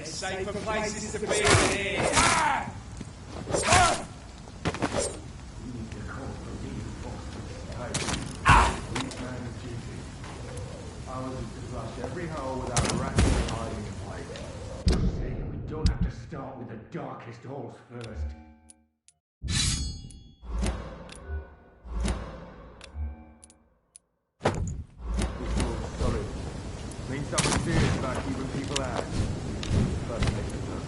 safer places to be than here. Ah! Ah! Every hole without rationally hiding in place. Say we don't have to start with the darkest holes first. This hole's solid. Means something serious about keeping people out. First take a look.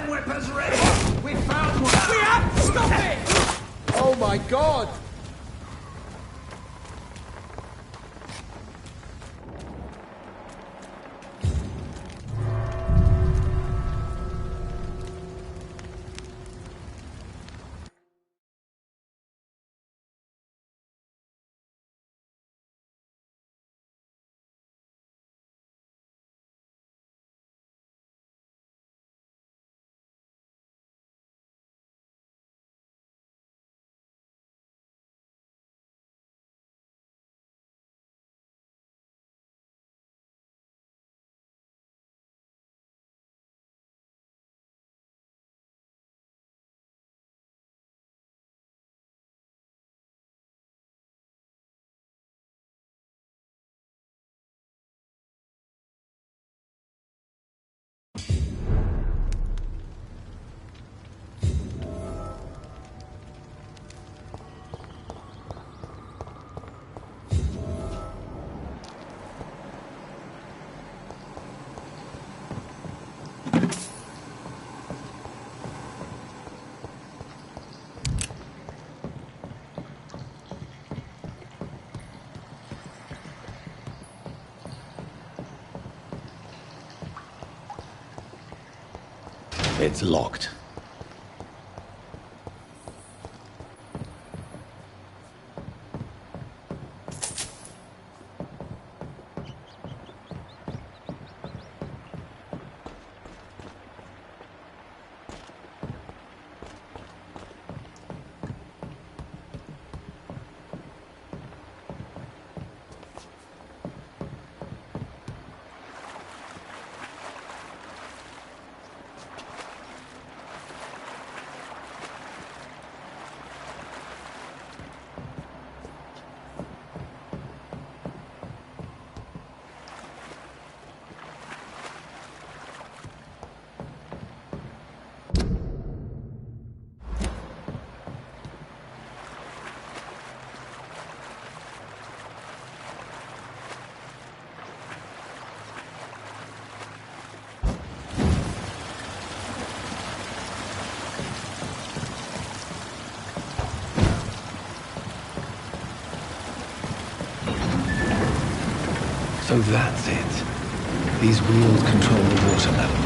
Weapons ready! We found one! We have! Stop it! Oh my god! It's locked. So that's it. These wheels control the water level.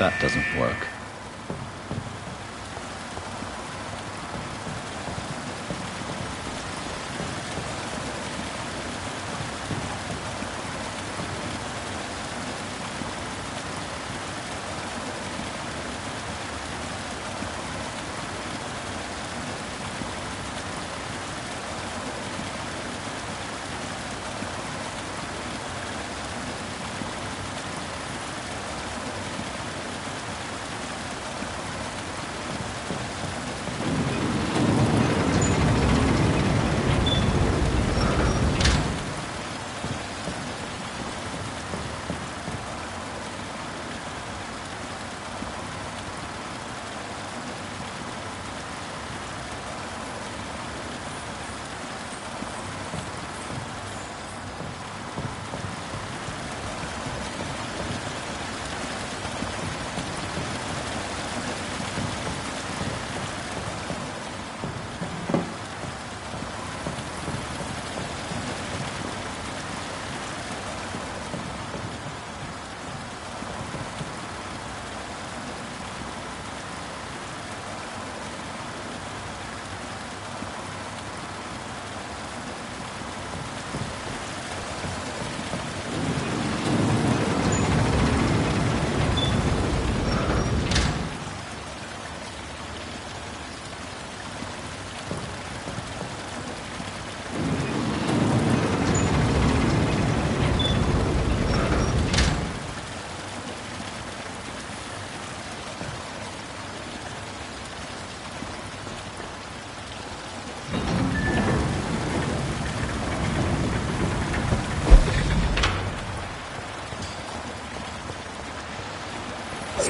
That doesn't work.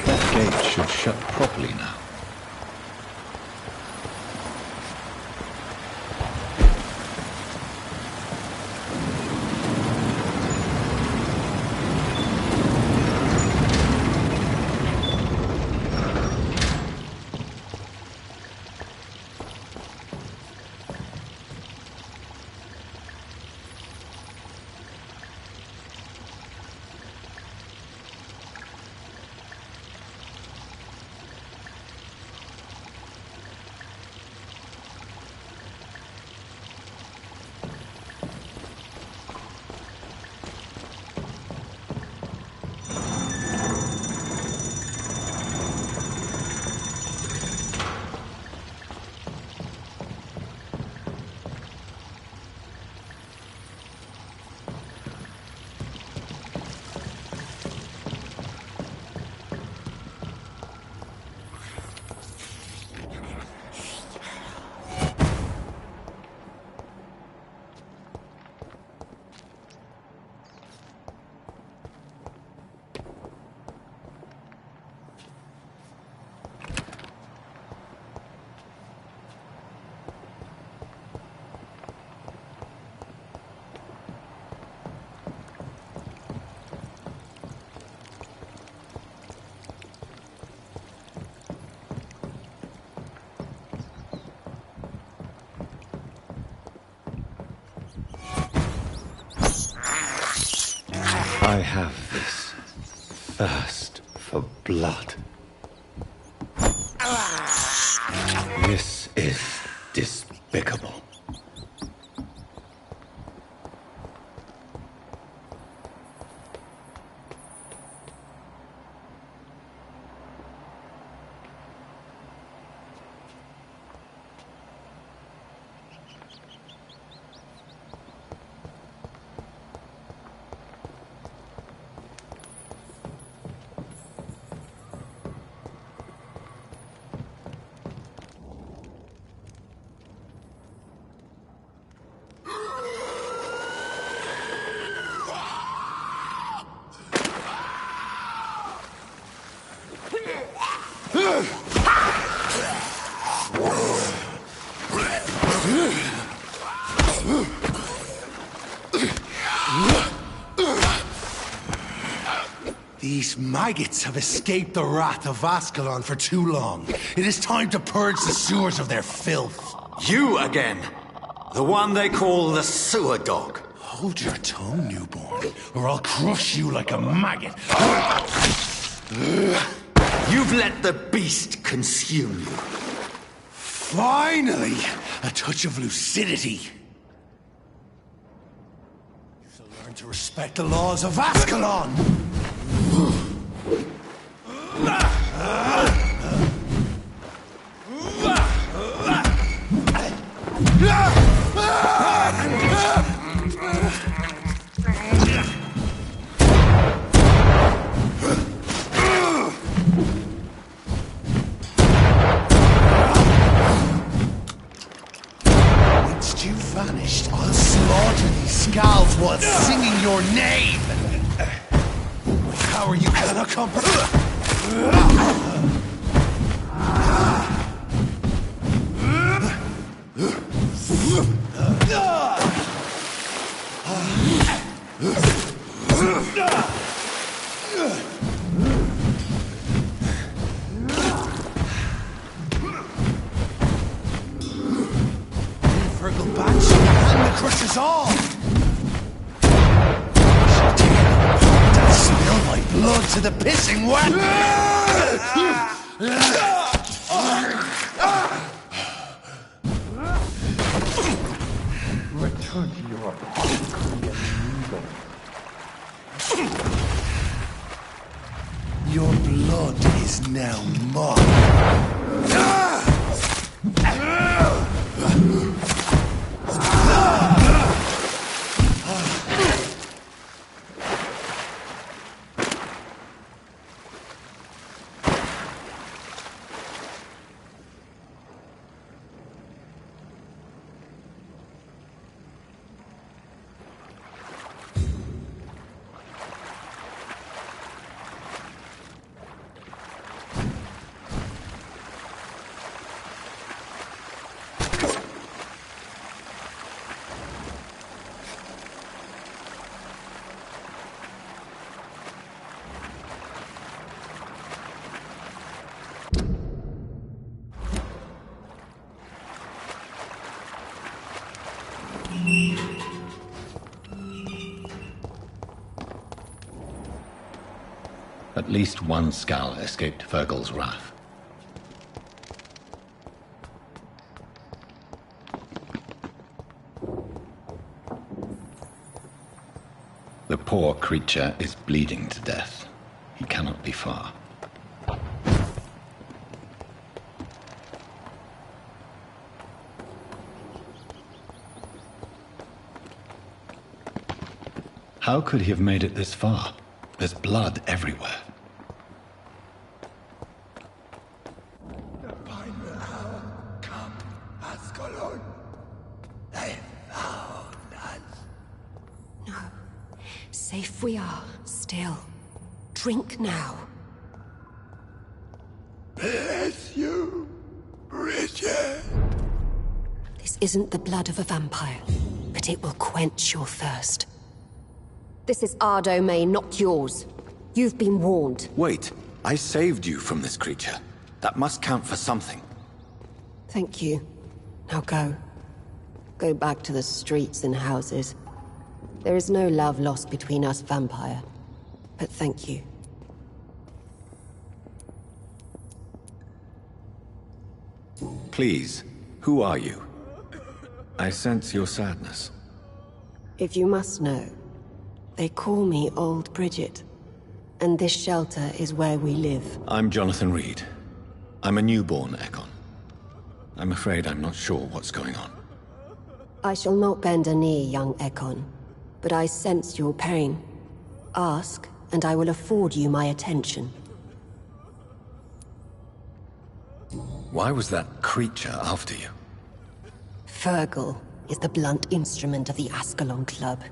That gate should shut properly now. I have this thirst for blood. This is despicable. These maggots have escaped the wrath of Ascalon for too long. It is time to purge the sewers of their filth. You again! The one they call the sewer dog. Hold your tongue, newborn, or I'll crush you like a maggot. You've let the beast consume you. Finally! A touch of lucidity. So learn to respect the laws of Ascalon! Once you've vanished, I'll slaughter these scalds while singing your name! My power you cannot comprehend! Virgil Banshee, hand the crushes all! I shall tear them apart and spill my blood to the pissing wet! Return to your apothecary and Your blood is now mine! At least one Skal escaped Fergal's wrath. The poor creature is bleeding to death. He cannot be far. How could he have made it this far? There's blood everywhere. The final hour come, Ascalon. They found us. No. Safe we are, still. Drink now. Bless you, Bridget. This isn't the blood of a vampire, but it will quench your thirst. This is our domain, not yours. You've been warned. Wait, I saved you from this creature. That must count for something. Thank you. Now go. Go back to the streets and houses. There is no love lost between us, vampire. But thank you. Please, who are you? I sense your sadness. If you must know, they call me Old Bridget. And this shelter is where we live. I'm Jonathan Reed. I'm a newborn Ekon. I'm afraid I'm not sure what's going on. I shall not bend a knee, young Ekon. But I sense your pain. Ask, and I will afford you my attention. Why was that creature after you? Fergal is the blunt instrument of the Ascalon Club.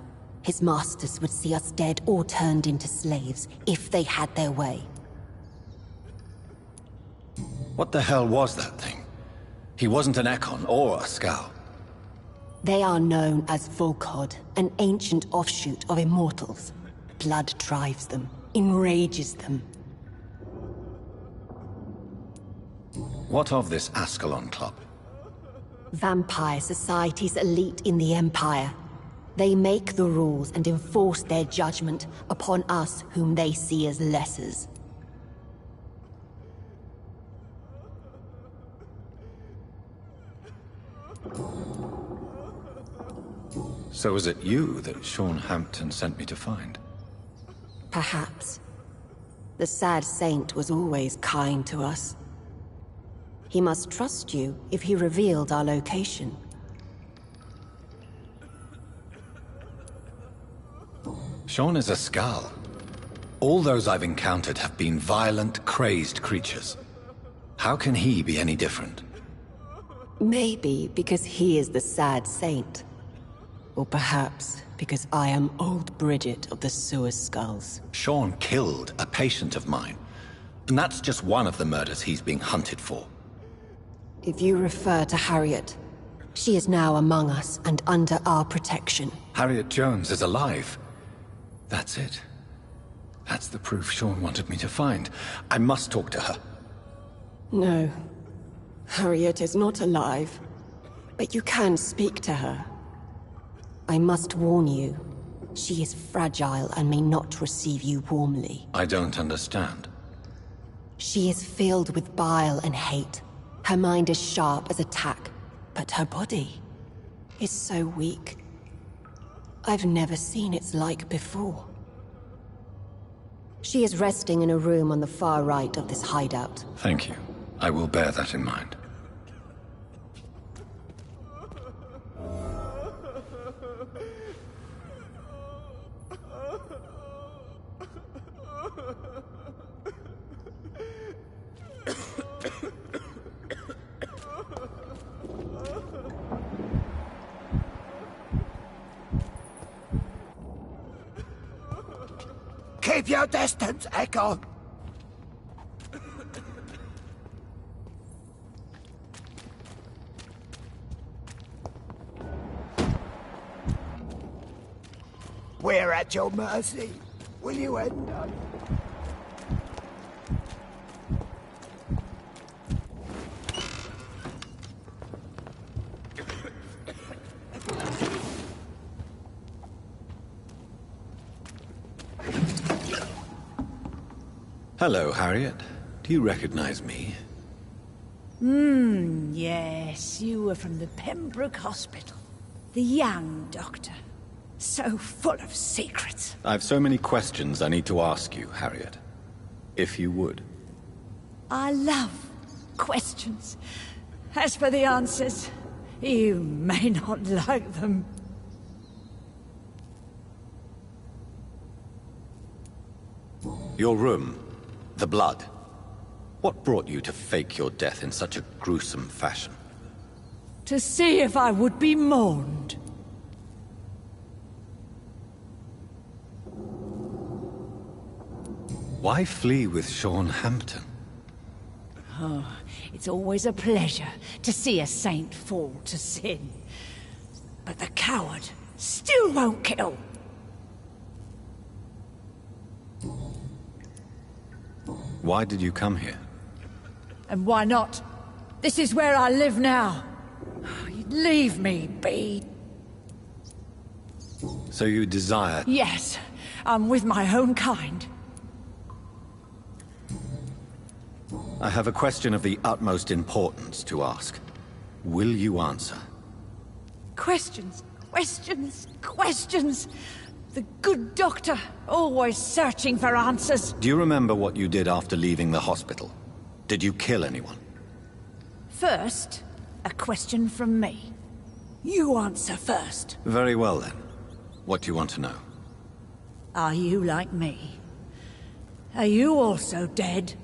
His masters would see us dead or turned into slaves, if they had their way. What the hell was that thing? He wasn't an Ekon or a Skal. They are known as Volkod, an ancient offshoot of immortals. Blood drives them, enrages them. What of this Ascalon Club? Vampire society's elite in the Empire. They make the rules and enforce their judgment upon us whom they see as lessers. So was it you that Sean Hampton sent me to find? Perhaps. The sad saint was always kind to us. He must trust you if he revealed our location. Sean is a Skal. All those I've encountered have been violent, crazed creatures. How can he be any different? Maybe because he is the sad saint. Or perhaps because I am old Bridget of the Sewer Skulls. Sean killed a patient of mine. And that's just one of the murders he's being hunted for. If you refer to Harriet, she is now among us and under our protection. Harriet Jones is alive. That's it. That's the proof Sean wanted me to find. I must talk to her. No. Harriet is not alive. But you can speak to her. I must warn you. She is fragile and may not receive you warmly. I don't understand. She is filled with bile and hate. Her mind is sharp as a tack, but her body is so weak. I've never seen its like before. She is resting in a room on the far right of this hideout. Thank you. I will bear that in mind. Keep your distance, Echo! We're at your mercy. Will you end us? Hello, Harriet. Do you recognize me? Yes, you were from the Pembroke Hospital. The young doctor. So full of secrets. I've so many questions I need to ask you, Harriet. If you would. I love questions. As for the answers, you may not like them. Your room. The blood. What brought you to fake your death in such a gruesome fashion? To see if I would be mourned. Why flee with Sean Hampton? Oh, it's always a pleasure to see a saint fall to sin. But the coward still won't kill. Why did you come here? And why not? This is where I live now. Leave me be. So you desire... Yes, I'm with my own kind. I have a question of the utmost importance to ask. Will you answer? Questions, questions, questions. The good doctor, always searching for answers. Do you remember what you did after leaving the hospital? Did you kill anyone? First, a question from me. You answer first. Very well then. What do you want to know? Are you like me? Are you also dead?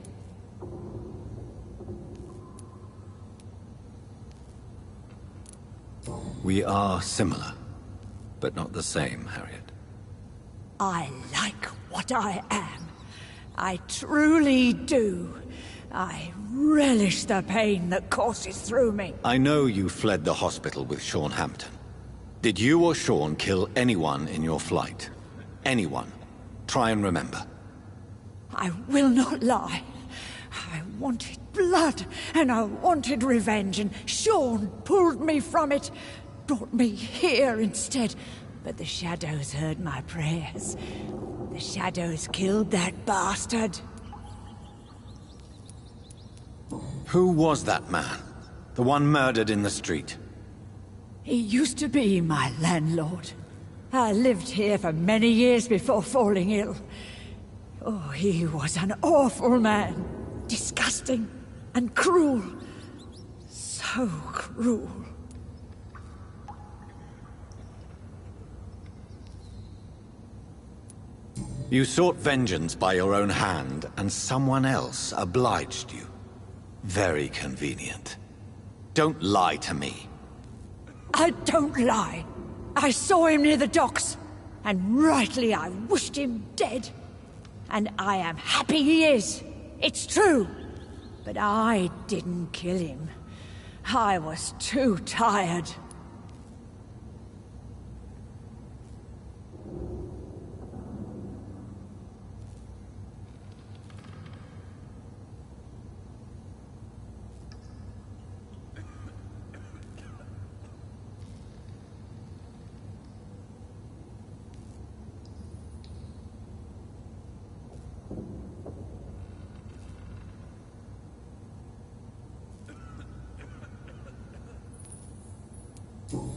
We are similar, but not the same, Harriet. I like what I am. I truly do. I relish the pain that courses through me. I know you fled the hospital with Sean Hampton. Did you or Sean kill anyone in your flight? Anyone? Try and remember. I will not lie. I wanted blood, and I wanted revenge, and Sean pulled me from it, brought me here instead. But the shadows heard my prayers. The shadows killed that bastard. Who was that man? The one murdered in the street? He used to be my landlord. I lived here for many years before falling ill. Oh, he was an awful man. Disgusting and cruel. So cruel. You sought vengeance by your own hand, and someone else obliged you. Very convenient. Don't lie to me. I don't lie. I saw him near the docks, and rightly I wished him dead. And I am happy he is. It's true. But I didn't kill him. I was too tired.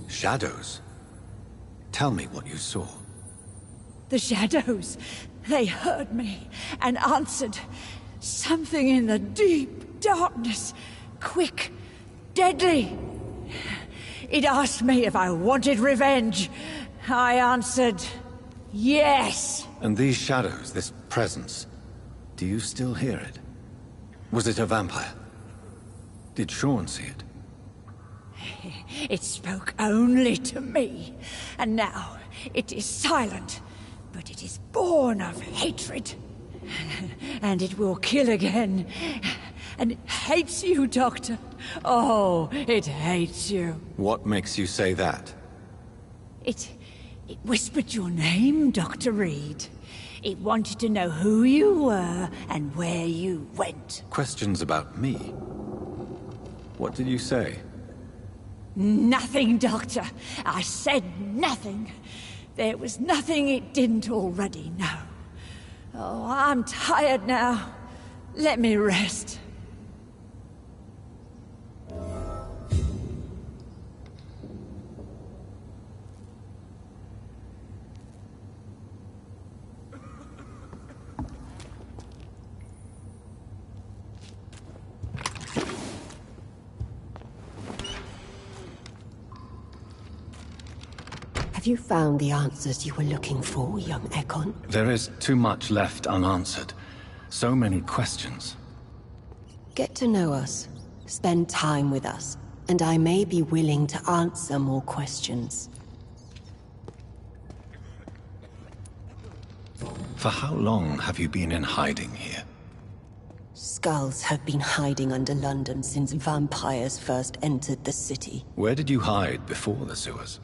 Shadows? Tell me what you saw. The shadows, they heard me and answered. Something in the deep darkness, quick, deadly. It asked me if I wanted revenge. I answered, yes. And these shadows, this presence, do you still hear it? Was it a vampire? Did Sean see it? It spoke only to me, and now it is silent, but it is born of hatred. And it will kill again. And it hates you, Doctor. Oh, it hates you. What makes you say that? It whispered your name, Dr. Reed. It wanted to know who you were and where you went. Questions about me? What did you say? Nothing, Doctor. I said nothing. There was nothing it didn't already know. Oh, I'm tired now. Let me rest. Have you found the answers you were looking for, young Ekon? There is too much left unanswered. So many questions. Get to know us. Spend time with us. And I may be willing to answer more questions. For how long have you been in hiding here? Skulls have been hiding under London since vampires first entered the city. Where did you hide before the sewers?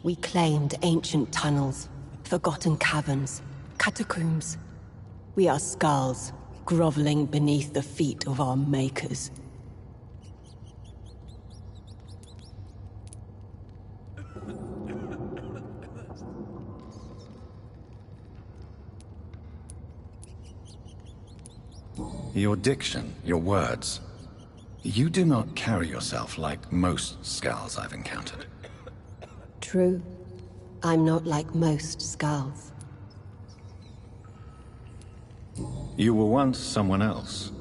We claimed ancient tunnels, forgotten caverns, catacombs. We are skulls, groveling beneath the feet of our makers. Your diction, your words. You do not carry yourself like most skulls I've encountered. True. I'm not like most skulls. You were once someone else.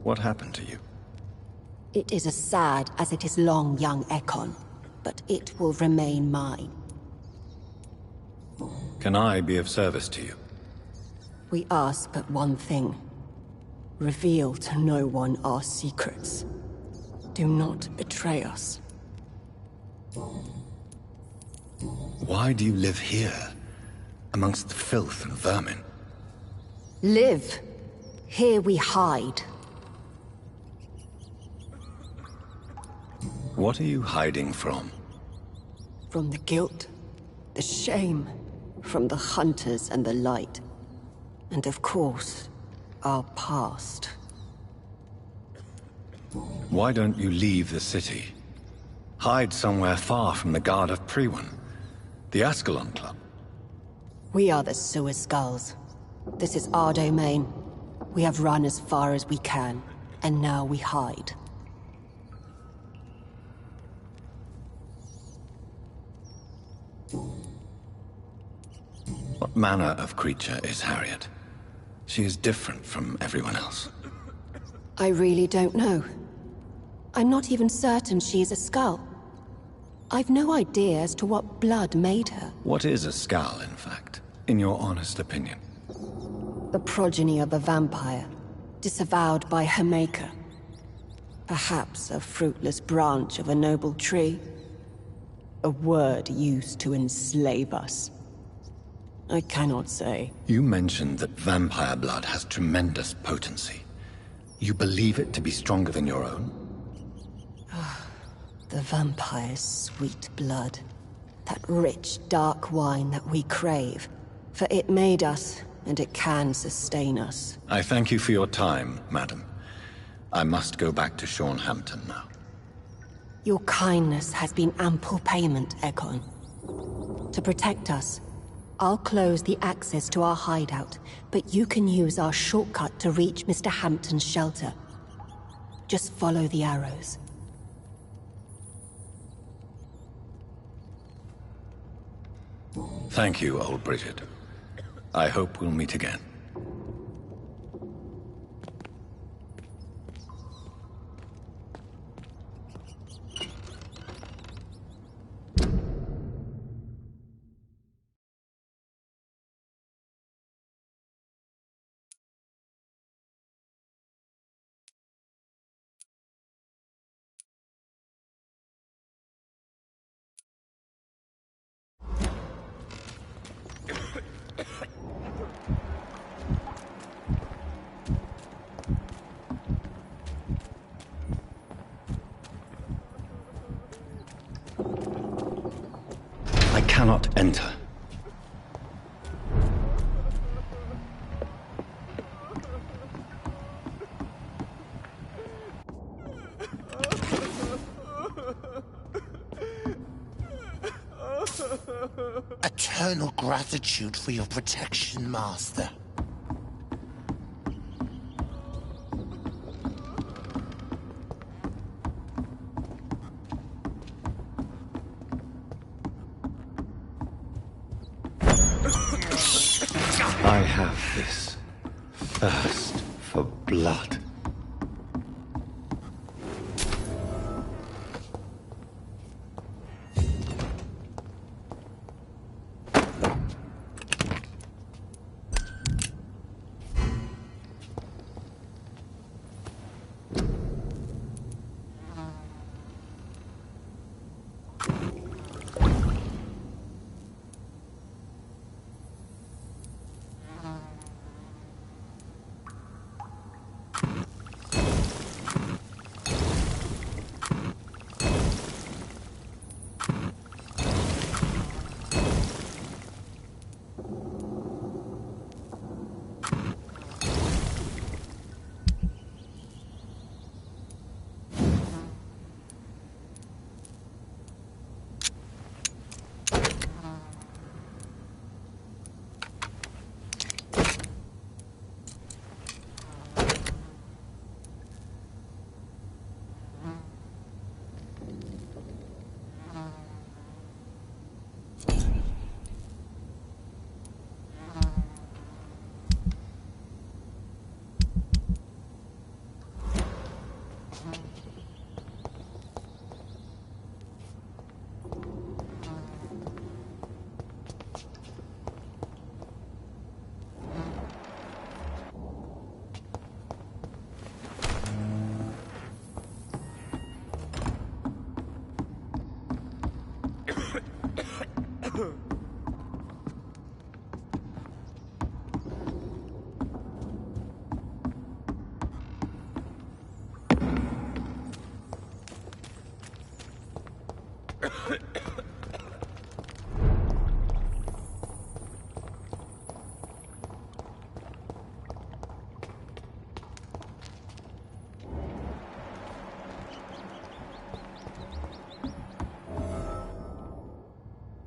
What happened to you? It is as sad as it is long, young Ekon, but it will remain mine. Can I be of service to you? We ask but one thing. Reveal to no one our secrets. Do not betray us. Why do you live here, amongst the filth and vermin? Live. Here we hide. What are you hiding from? From the guilt, the shame, from the hunters and the light. And of course, our past. Why don't you leave the city? Hide somewhere far from the Guard of Priwen, the Ascalon Club. We are the Sewer Skulls. This is our domain. We have run as far as we can, and now we hide. What manner of creature is Harriet? She is different from everyone else. I really don't know. I'm not even certain she's a skull. I've no idea as to what blood made her. What is a skull, in fact, in your honest opinion? The progeny of a vampire, disavowed by her maker. Perhaps a fruitless branch of a noble tree. A word used to enslave us. I cannot say. You mentioned that vampire blood has tremendous potency. You believe it to be stronger than your own? The vampire's sweet blood. That rich, dark wine that we crave. For it made us, and it can sustain us. I thank you for your time, madam. I must go back to Hampton now. Your kindness has been ample payment, Egon. To protect us, I'll close the access to our hideout, but you can use our shortcut to reach Mr. Hampton's shelter. Just follow the arrows. Thank you, old Bridget. I hope we'll meet again. I cannot enter. Eternal gratitude for your protection, Master. I have this thirst for blood.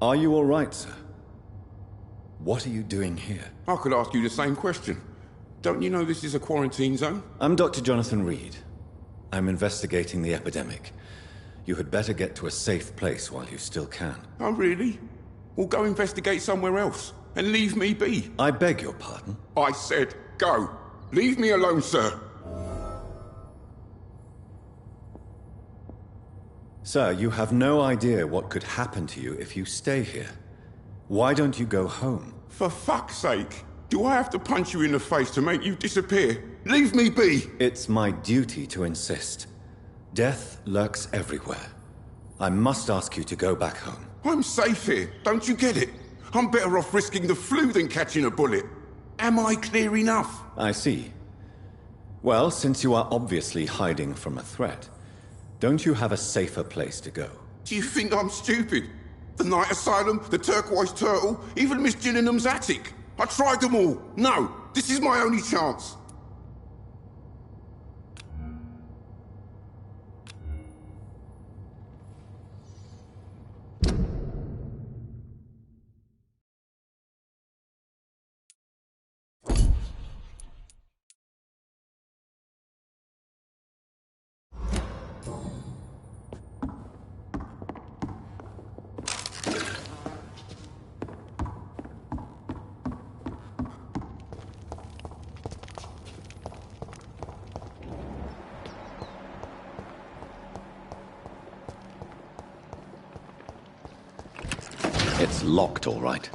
Are you all right, sir? What are you doing here? I could ask you the same question. Don't you know this is a quarantine zone? I'm Dr. Jonathan Reed. I'm investigating the epidemic. You had better get to a safe place while you still can. Oh, really? We'll go investigate somewhere else. and leave me be. I beg your pardon? I said go. Leave me alone, sir. Sir, you have no idea what could happen to you if you stay here. Why don't you go home? For fuck's sake. Do I have to punch you in the face to make you disappear? Leave me be! It's my duty to insist. Death lurks everywhere. I must ask you to go back home. I'm safe here, don't you get it? I'm better off risking the flu than catching a bullet. Am I clear enough? I see. Well, since you are obviously hiding from a threat, don't you have a safer place to go? Do you think I'm stupid? The Night Asylum, the Turquoise Turtle, even Miss Gillingham's attic. I tried them all. No, this is my only chance. It's locked, all right.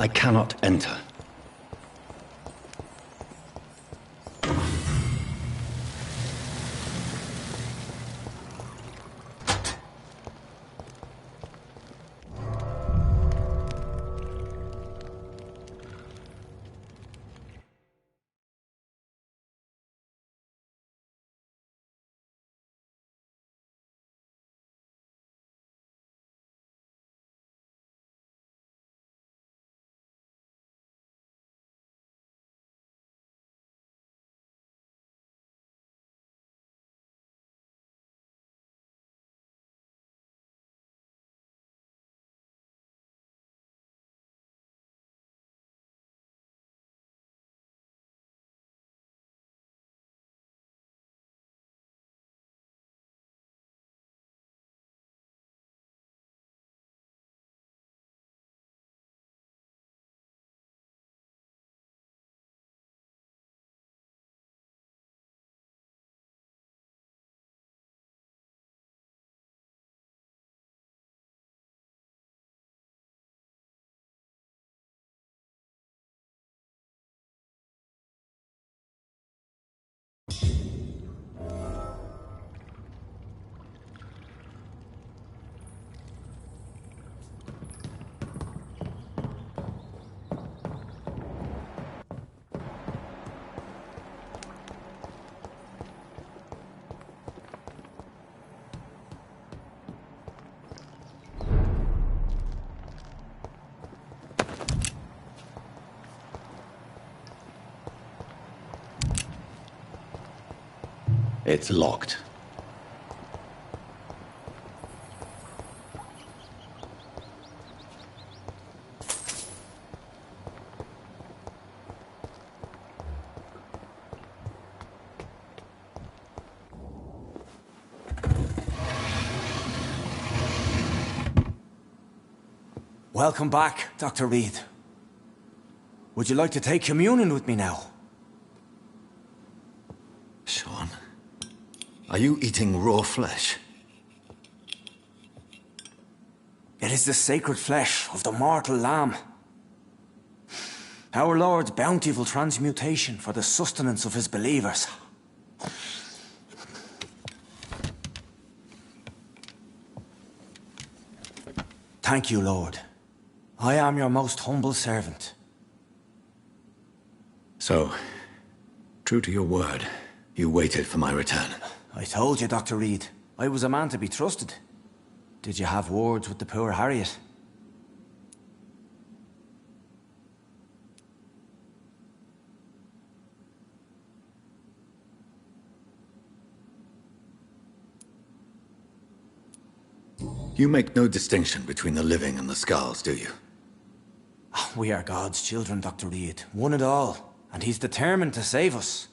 I cannot enter. It's locked. Welcome back, Dr. Reed. Would you like to take communion with me now? Sean, are you eating raw flesh? It is the sacred flesh of the mortal lamb. Our Lord's bountiful transmutation for the sustenance of his believers. Thank you, Lord. I am your most humble servant. So, true to your word, you waited for my return. I told you, Dr. Reed, I was a man to be trusted. Did you have words with the poor Harriet? You make no distinction between the living and the Skulls, do you? We are God's children, Dr. Reed, one and all, and he's determined to save us.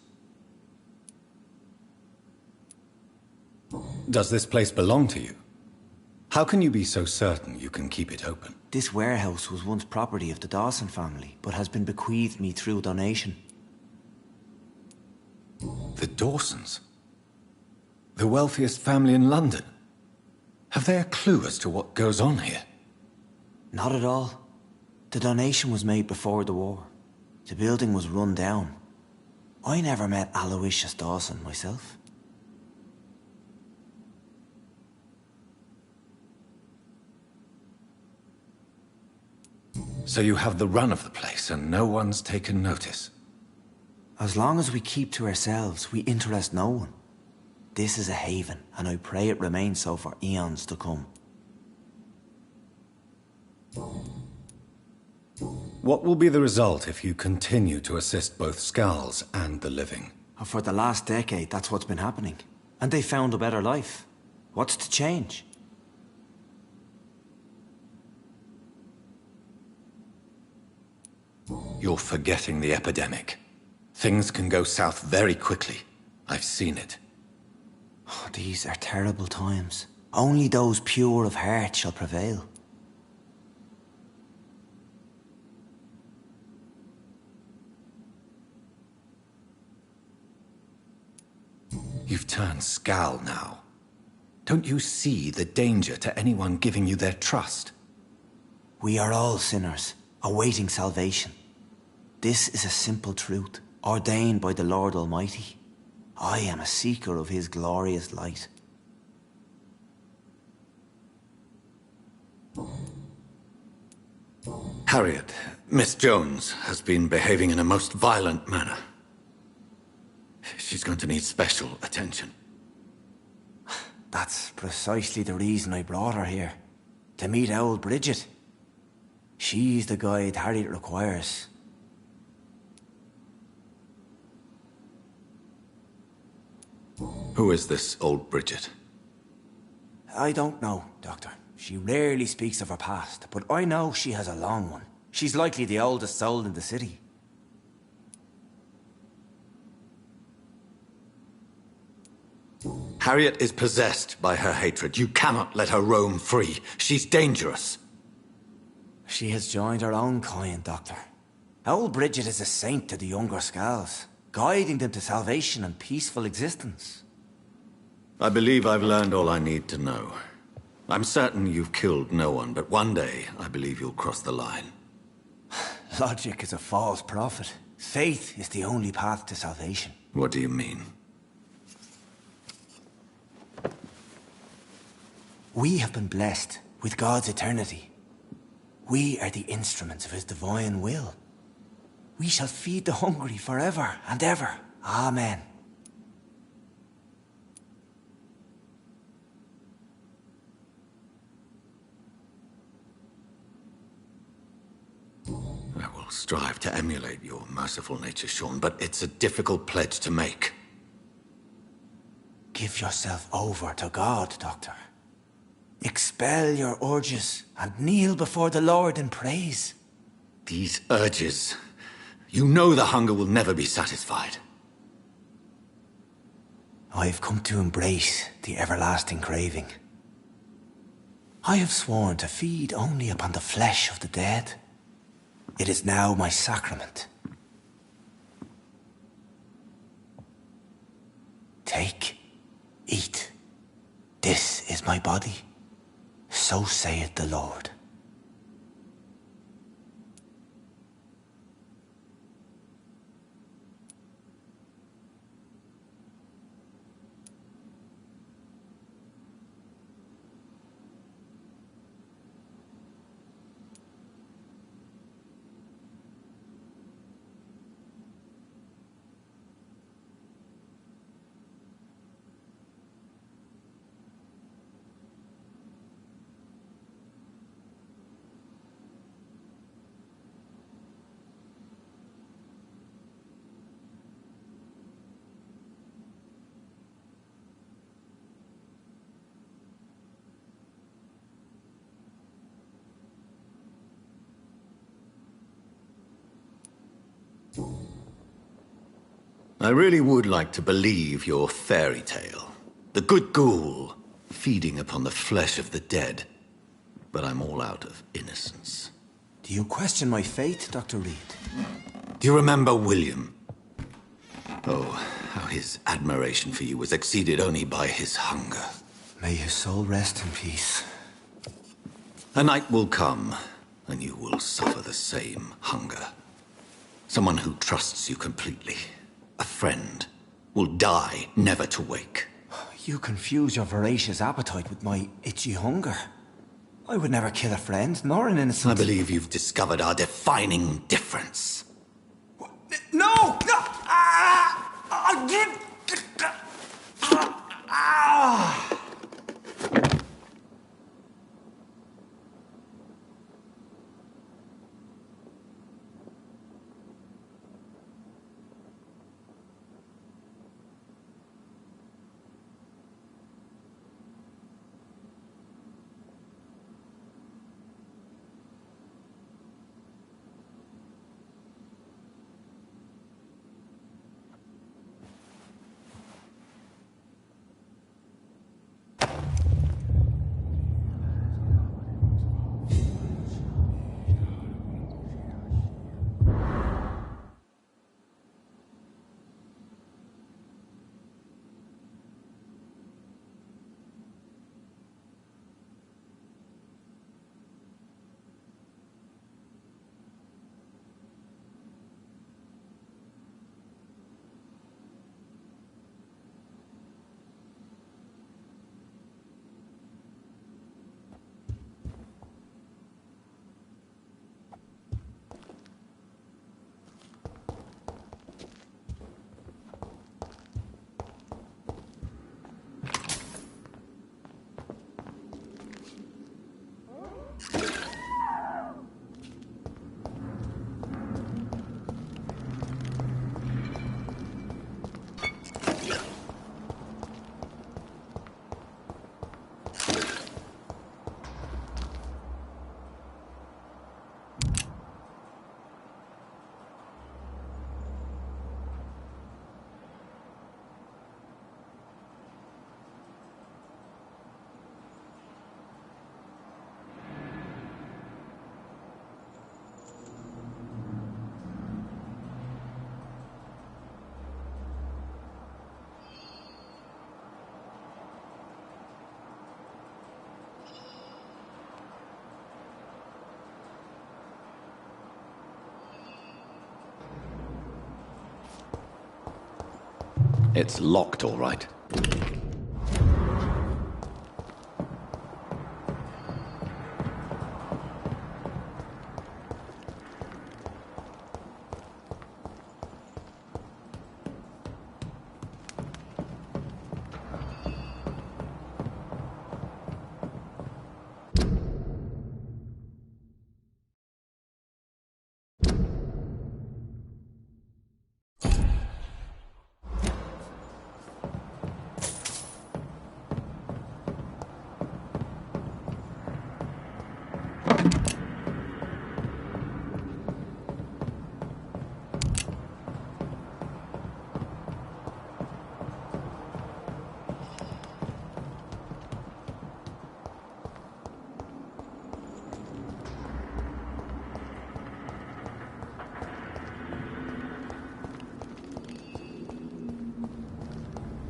Does this place belong to you? How can you be so certain you can keep it open? This warehouse was once property of the Dawson family, but has been bequeathed me through donation. The Dawsons? The wealthiest family in London? Have they a clue as to what goes on here? Not at all. The donation was made before the war. The building was run down. I never met Aloysius Dawson myself. So you have the run of the place and no one's taken notice? As long as we keep to ourselves, we interest no one. This is a haven, and I pray it remains so for eons to come. What will be the result if you continue to assist both Skulls and the living? For the last decade, that's what's been happening. And they found a better life. What's to change? You're forgetting the epidemic. Things can go south very quickly. I've seen it. Oh, these are terrible times. Only those pure of heart shall prevail. You've turned Skull now. Don't you see the danger to anyone giving you their trust? We are all sinners, awaiting salvation. This is a simple truth, ordained by the Lord Almighty. I am a seeker of his glorious light. Harriet, Miss Jones, has been behaving in a most violent manner. She's going to need special attention. That's precisely the reason I brought her here. To meet old Bridget. She's the guide Harriet requires. Who is this old Bridget? I don't know, Doctor. She rarely speaks of her past, but I know she has a long one. She's likely the oldest soul in the city. Harriet is possessed by her hatred. You cannot let her roam free. She's dangerous. She has joined her own kind, Doctor. Old Bridget is a saint to the younger Skulls, guiding them to salvation and peaceful existence. I believe I've learned all I need to know. I'm certain you've killed no one, but one day I believe you'll cross the line. Logic is a false prophet. Faith is the only path to salvation. What do you mean? We have been blessed with God's eternity. We are the instruments of his divine will. We shall feed the hungry forever and ever. Amen. I will strive to emulate your merciful nature, Sean, but it's a difficult pledge to make. Give yourself over to God, Doctor. Expel your urges and kneel before the Lord in praise. These urges... You know the hunger will never be satisfied. I've come to embrace the everlasting craving. I have sworn to feed only upon the flesh of the dead. It is now my sacrament. Take, eat. This is my body. So saith the Lord. I really would like to believe your fairy tale. The good ghoul feeding upon the flesh of the dead. But I'm all out of innocence. Do you question my faith, Dr. Reed? Do you remember William? Oh, how his admiration for you was exceeded only by his hunger. May his soul rest in peace. A night will come, and you will suffer the same hunger. Someone who trusts you completely, a friend, will die never to wake. You confuse your voracious appetite with my itchy hunger. I would never kill a friend, nor an innocent... I believe you've discovered our defining difference. No! No! It's locked, all right.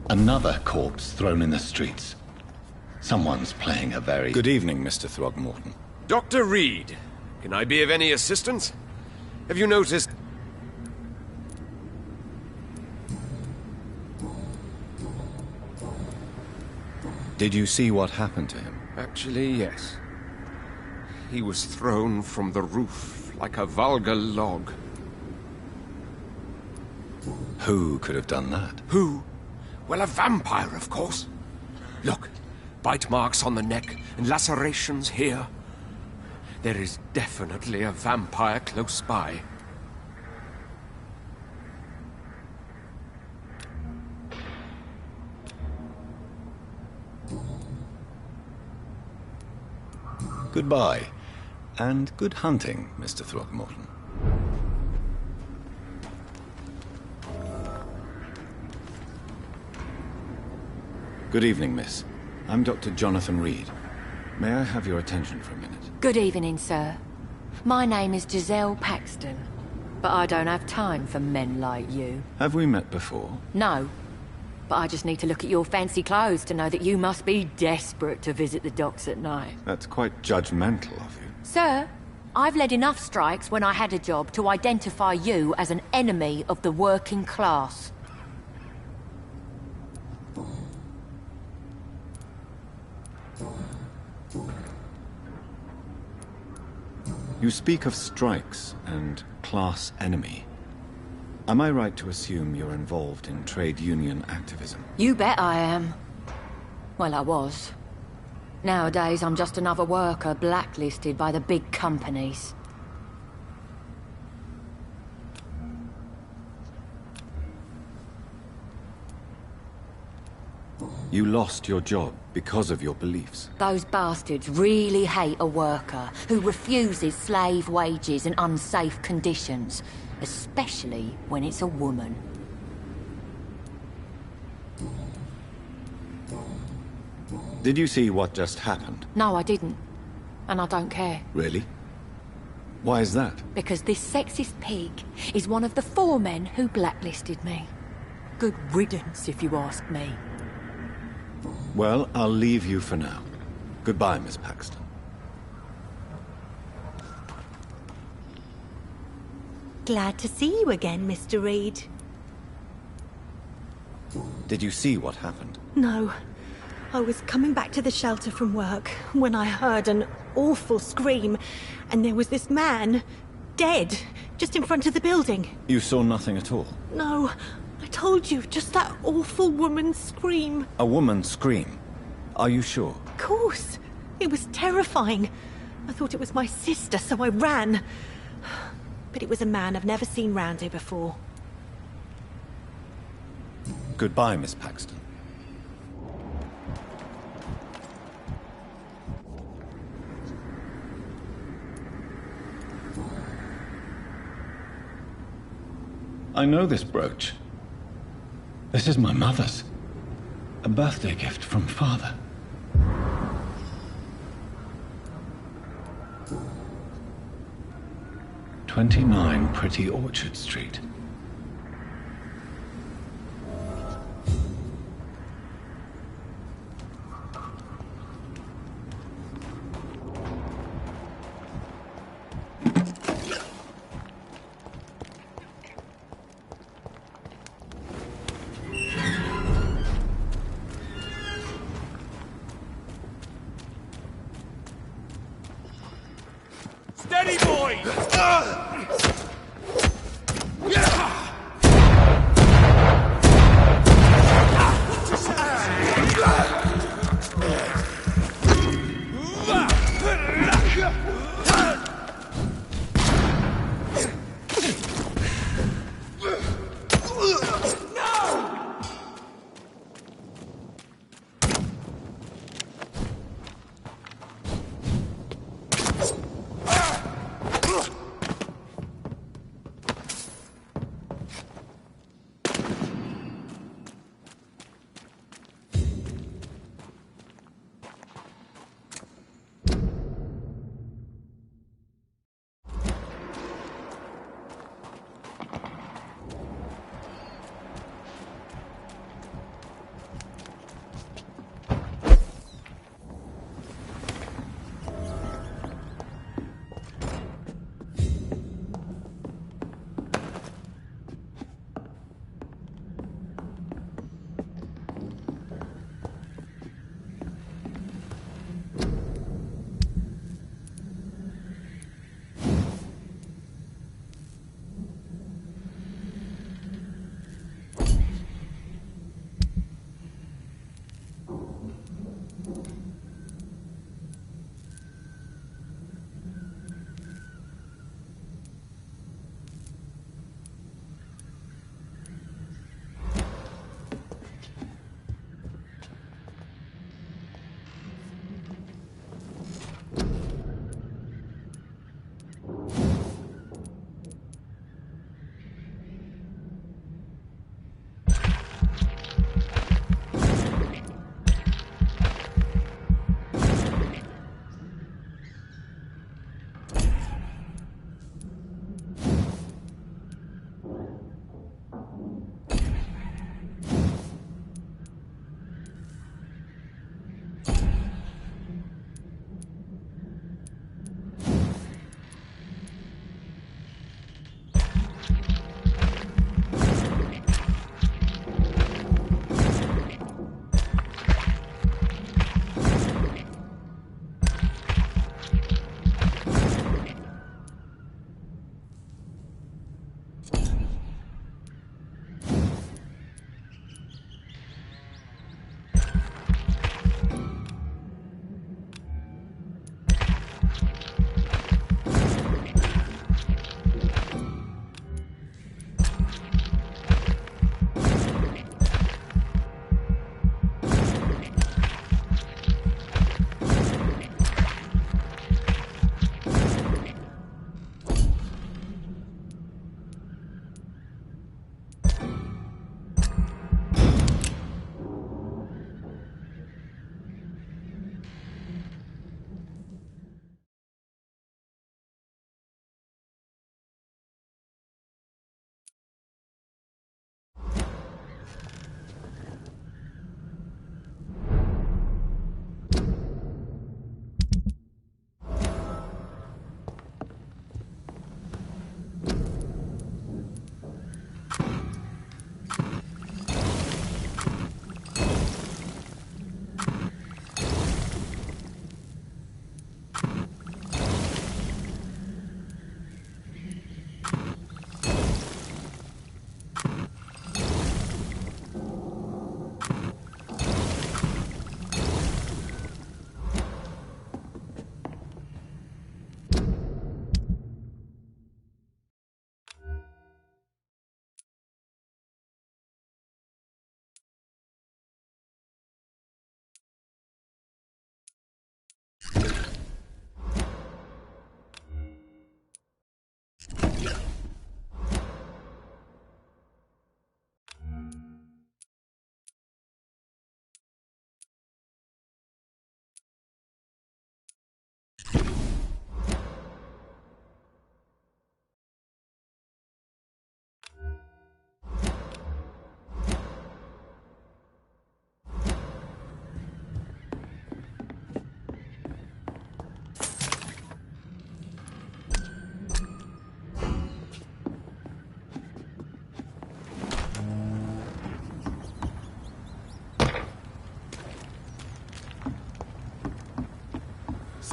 Another corpse thrown in the streets. Someone's playing a very... Good evening, Mr. Throgmorton. Dr. Reed, can I be of any assistance? Have you noticed... Did you see what happened to him? Actually, yes. He was thrown from the roof like a vulgar log. Who could have done that? Who? Well, a vampire, of course. Look, bite marks on the neck and lacerations here. There is definitely a vampire close by. Goodbye, and good hunting, Mr. Throgmorton. Good evening, miss. I'm Dr. Jonathan Reed. May I have your attention for a minute? Good evening, sir. My name is Giselle Paxton, but I don't have time for men like you. Have we met before? No, but I just need to look at your fancy clothes to know that you must be desperate to visit the docks at night. That's quite judgmental of you. Sir, I've led enough strikes when I had a job to identify you as an enemy of the working class. You speak of strikes and class enemy. Am I right to assume you're involved in trade union activism? You bet I am. Well, I was. Nowadays, I'm just another worker blacklisted by the big companies. You lost your job because of your beliefs. Those bastards really hate a worker who refuses slave wages and unsafe conditions, especially when it's a woman. Did you see what just happened? No, I didn't. And I don't care. Really? Why is that? Because this sexist pig is one of the 4 men who blacklisted me. Good riddance, if you ask me. Well, I'll leave you for now. Goodbye, Miss Paxton. Glad to see you again, Mr. Reed. Did you see what happened? No. I was coming back to the shelter from work when I heard an awful scream, and there was this man, dead, just in front of the building. You saw nothing at all? No. I told you, just that awful woman's scream. A woman's scream? Are you sure? Of course. It was terrifying. I thought it was my sister, so I ran. But it was a man I've never seen round here before. Goodbye, Miss Paxton. I know this brooch. This is my mother's. A birthday gift from father. "29 Pretty Orchard Street." Steady, boy!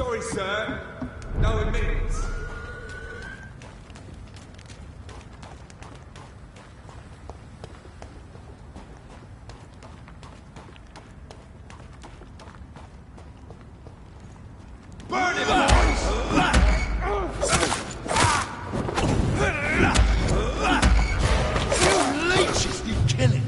sorry, sir. No admittance. Burn him, boys! Leeches, you kill him!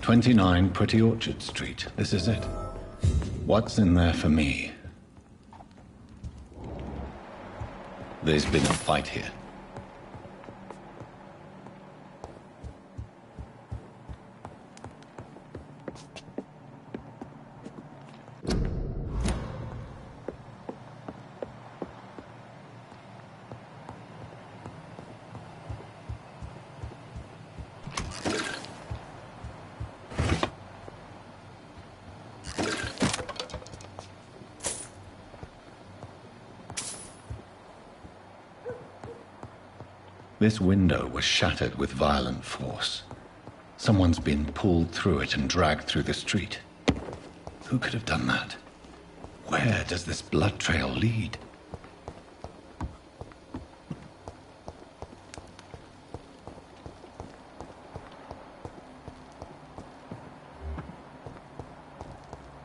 "29 Pretty Orchard Street. This is it. What's in there for me?" There's been a fight here. This window was shattered with violent force. Someone's been pulled through it and dragged through the street. Who could have done that? Where does this blood trail lead?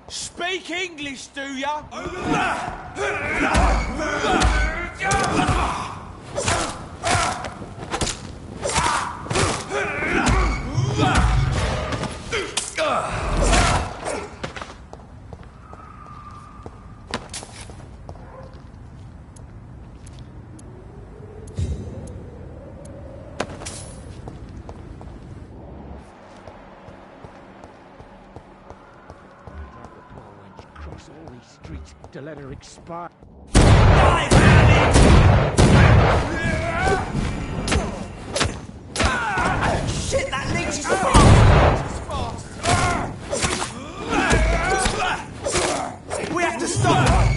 Speak English, do ya? To let her expire. Shit, that leech is fast! We have to stop her!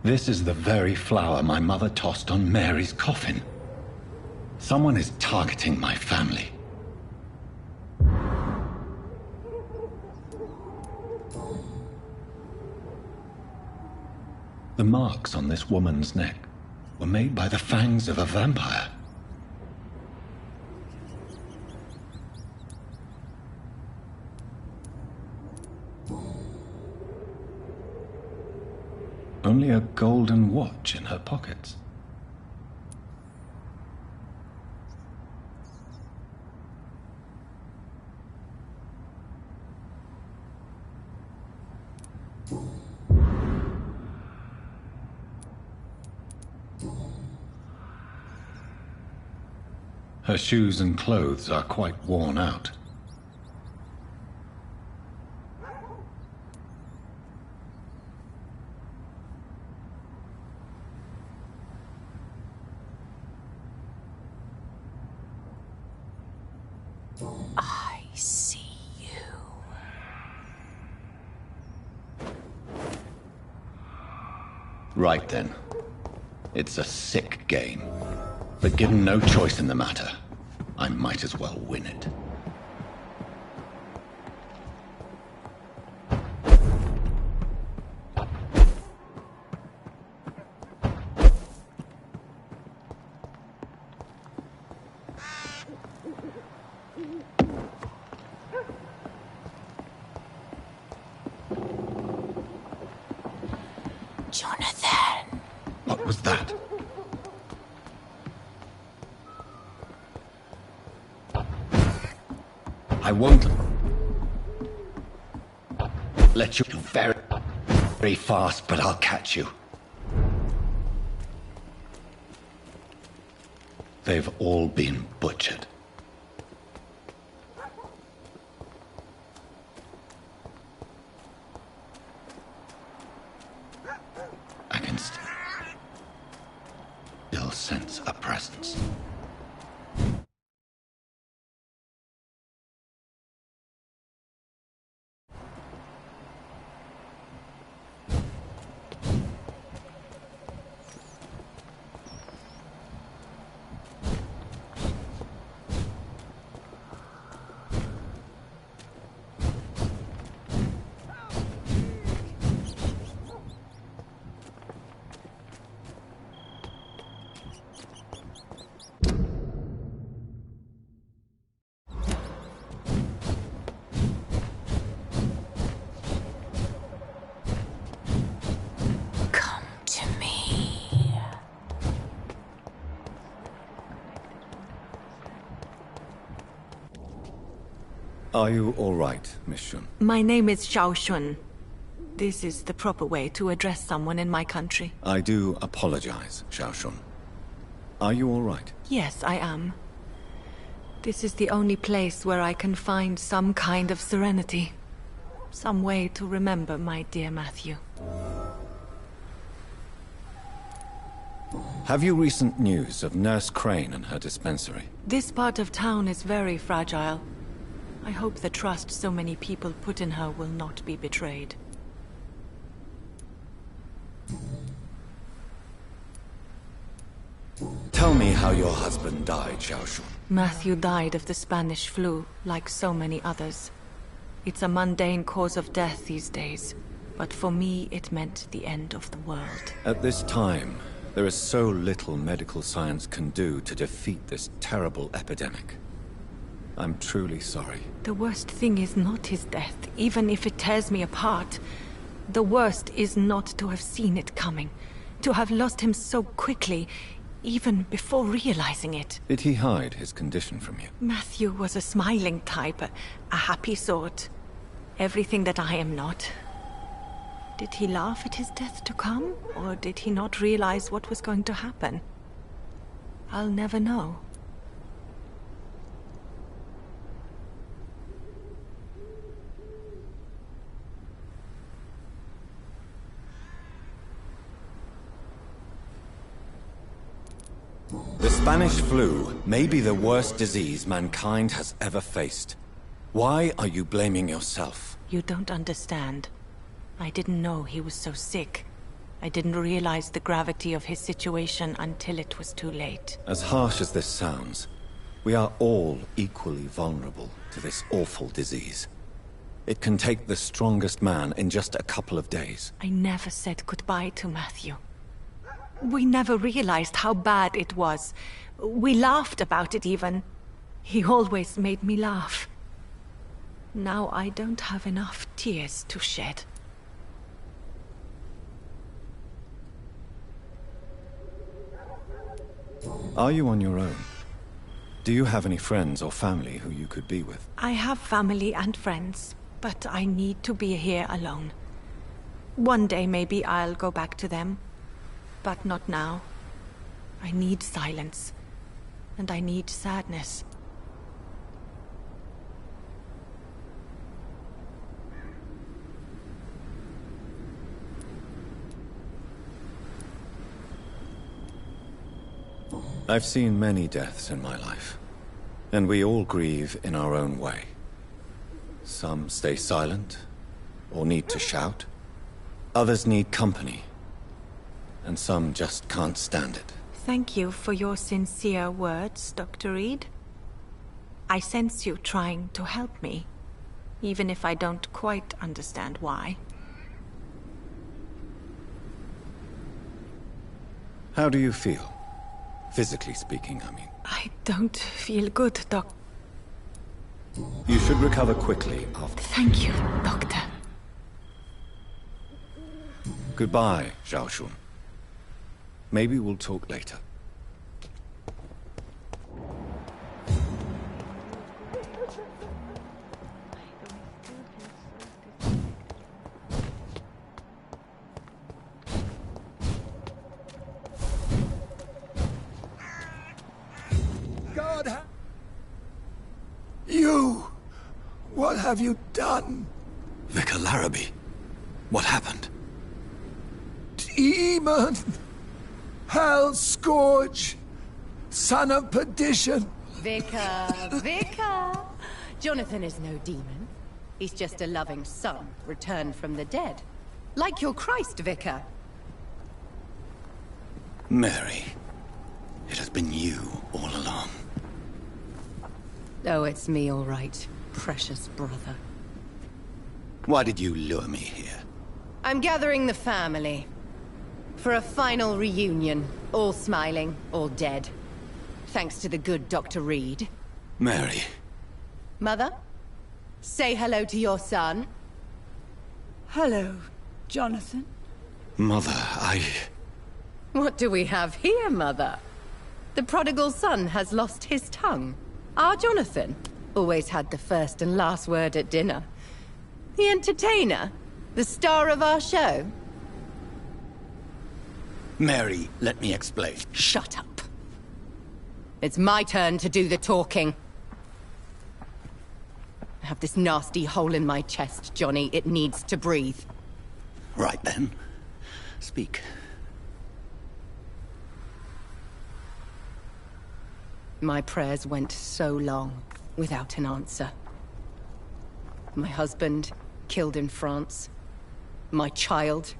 This is the very flower my mother tossed on Mary's coffin. Someone is targeting my family. The marks on this woman's neck were made by the fangs of a vampire. Only a golden watch in her pockets. Her shoes and clothes are quite worn out. I see you. Right then. It's a sick game. But given no choice in the matter, I might as well win it. Jonathan. What was that? I won't let you very, very fast, but I'll catch you. They've all been butchered. I can still sense a presence. Are you all right, Miss Shun? My name is Xiao Shun. This is the proper way to address someone in my country. I do apologize, Xiao Shun. Are you all right? Yes, I am. This is the only place where I can find some kind of serenity. Some way to remember my dear Matthew. Have you recent news of Nurse Crane and her dispensary? This part of town is very fragile. I hope the trust so many people put in her will not be betrayed. Tell me how your husband died, Xiao Shun. Matthew died of the Spanish flu, like so many others. It's a mundane cause of death these days, but for me it meant the end of the world. At this time, there is so little medical science can do to defeat this terrible epidemic. I'm truly sorry. The worst thing is not his death, even if it tears me apart. The worst is not to have seen it coming, to have lost him so quickly, even before realizing it. Did he hide his condition from you? Matthew was a smiling type, a happy sort. Everything that I am not. Did he laugh at his death to come, or did he not realize what was going to happen? I'll never know. The Spanish flu may be the worst disease mankind has ever faced. Why are you blaming yourself? You don't understand. I didn't know he was so sick. I didn't realize the gravity of his situation until it was too late. As harsh as this sounds, we are all equally vulnerable to this awful disease. It can take the strongest man in just a couple of days. I never said goodbye to Matthew. We never realized how bad it was. We laughed about it even. He always made me laugh. Now I don't have enough tears to shed. Are you on your own? Do you have any friends or family who you could be with? I have family and friends, but I need to be here alone. One day maybe I'll go back to them, but not now. I need silence, and I need sadness. I've seen many deaths in my life, and we all grieve in our own way. Some stay silent, or need to shout. Others need company, and some just can't stand it. Thank you for your sincere words, Dr. Reed. I sense you trying to help me, even if I don't quite understand why. How do you feel? Physically speaking, I mean. I don't feel good, Doc. You should recover quickly after... Thank you, Doctor. Goodbye, Xiaoshun. Maybe we'll talk later. You! What have you done? Vicar Larrabee, what happened? Demon! Hell Scourge! Son of perdition! Vicar! Jonathan is no demon. He's just a loving son, returned from the dead. Like your Christ, Vicar. Mary, it has been you all along. Oh, it's me, all right. Precious brother. Why did you lure me here? I'm gathering the family. For a final reunion. All smiling, all dead. Thanks to the good Dr. Reed. Mary. Mother? Say hello to your son. Hello, Jonathan. Mother, What do we have here, Mother? The prodigal son has lost his tongue. Our Jonathan always had the first and last word at dinner. The entertainer, the star of our show. Mary, let me explain. Shut up. It's my turn to do the talking. I have this nasty hole in my chest, Johnny. It needs to breathe. Right then. Speak. My prayers went so long without an answer. My husband killed in France. My child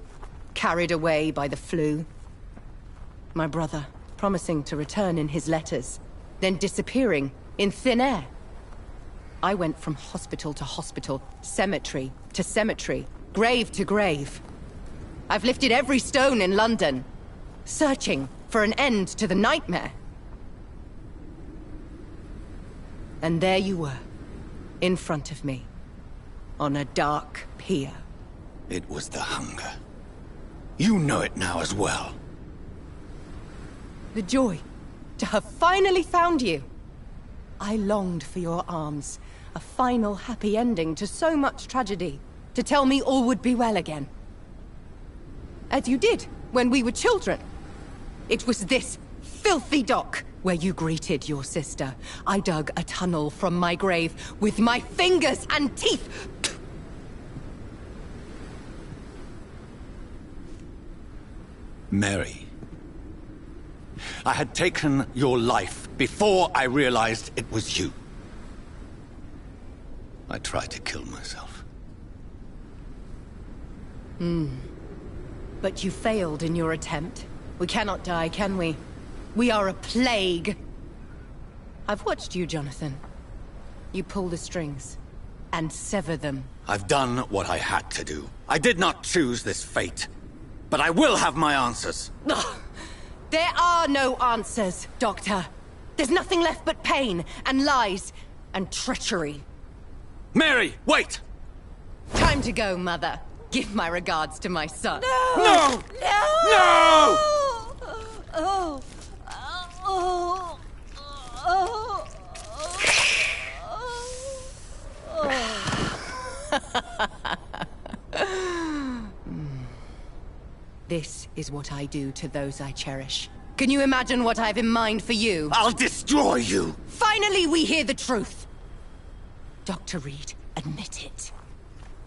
carried away by the flu. My brother promising to return in his letters, then disappearing in thin air. I went from hospital to hospital, cemetery to cemetery, grave to grave. I've lifted every stone in London, searching for an end to the nightmare. And there you were, in front of me, on a dark pier. It was the hunger. You know it now as well. The joy to have finally found you. I longed for your arms, a final happy ending to so much tragedy, to tell me all would be well again. As you did when we were children. It was this filthy dock where you greeted your sister. I dug a tunnel from my grave with my fingers and teeth. Mary. I had taken your life before I realized it was you. I tried to kill myself. But you failed in your attempt. We cannot die, can we? We are a plague. I've watched you, Jonathan. You pull the strings and sever them. I've done what I had to do. I did not choose this fate. But I will have my answers. Ugh. There are no answers, Doctor. There's nothing left but pain and lies and treachery. Mary, wait! Time to go, Mother. Give my regards to my son. No! No! No! Oh. Oh. Oh. This is what I do to those I cherish. Can you imagine what I've in mind for you? I'll destroy you! Finally, we hear the truth! Dr. Reed, admit it.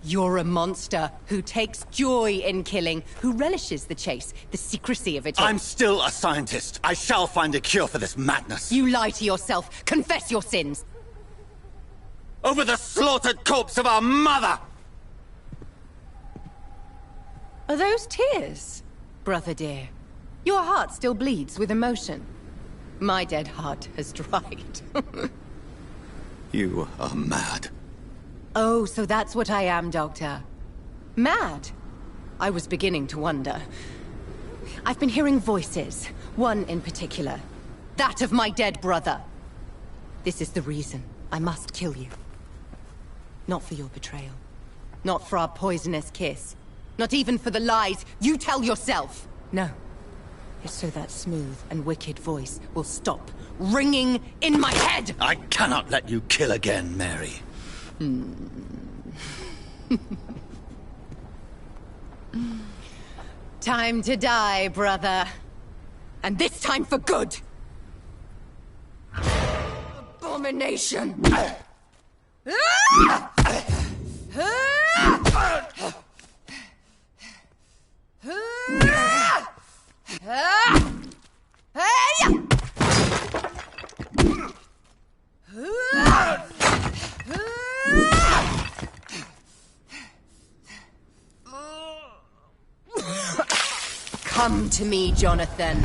You're a monster who takes joy in killing, who relishes the chase, the secrecy of it all. I'm still a scientist. I shall find a cure for this madness. You lie to yourself. Confess your sins. Over the slaughtered corpse of our mother! Are those tears, brother dear? Your heart still bleeds with emotion. My dead heart has dried. You are mad. Oh, so that's what I am, Doctor. Mad? I was beginning to wonder. I've been hearing voices, one in particular. That of my dead brother. This is the reason I must kill you. Not for your betrayal. Not for our poisonous kiss. Not even for the lies you tell yourself. No. It's so that smooth and wicked voice will stop ringing in my head! I cannot let you kill again, Mary. Time to die, brother. And this time for good! Abomination! Come to me, Jonathan.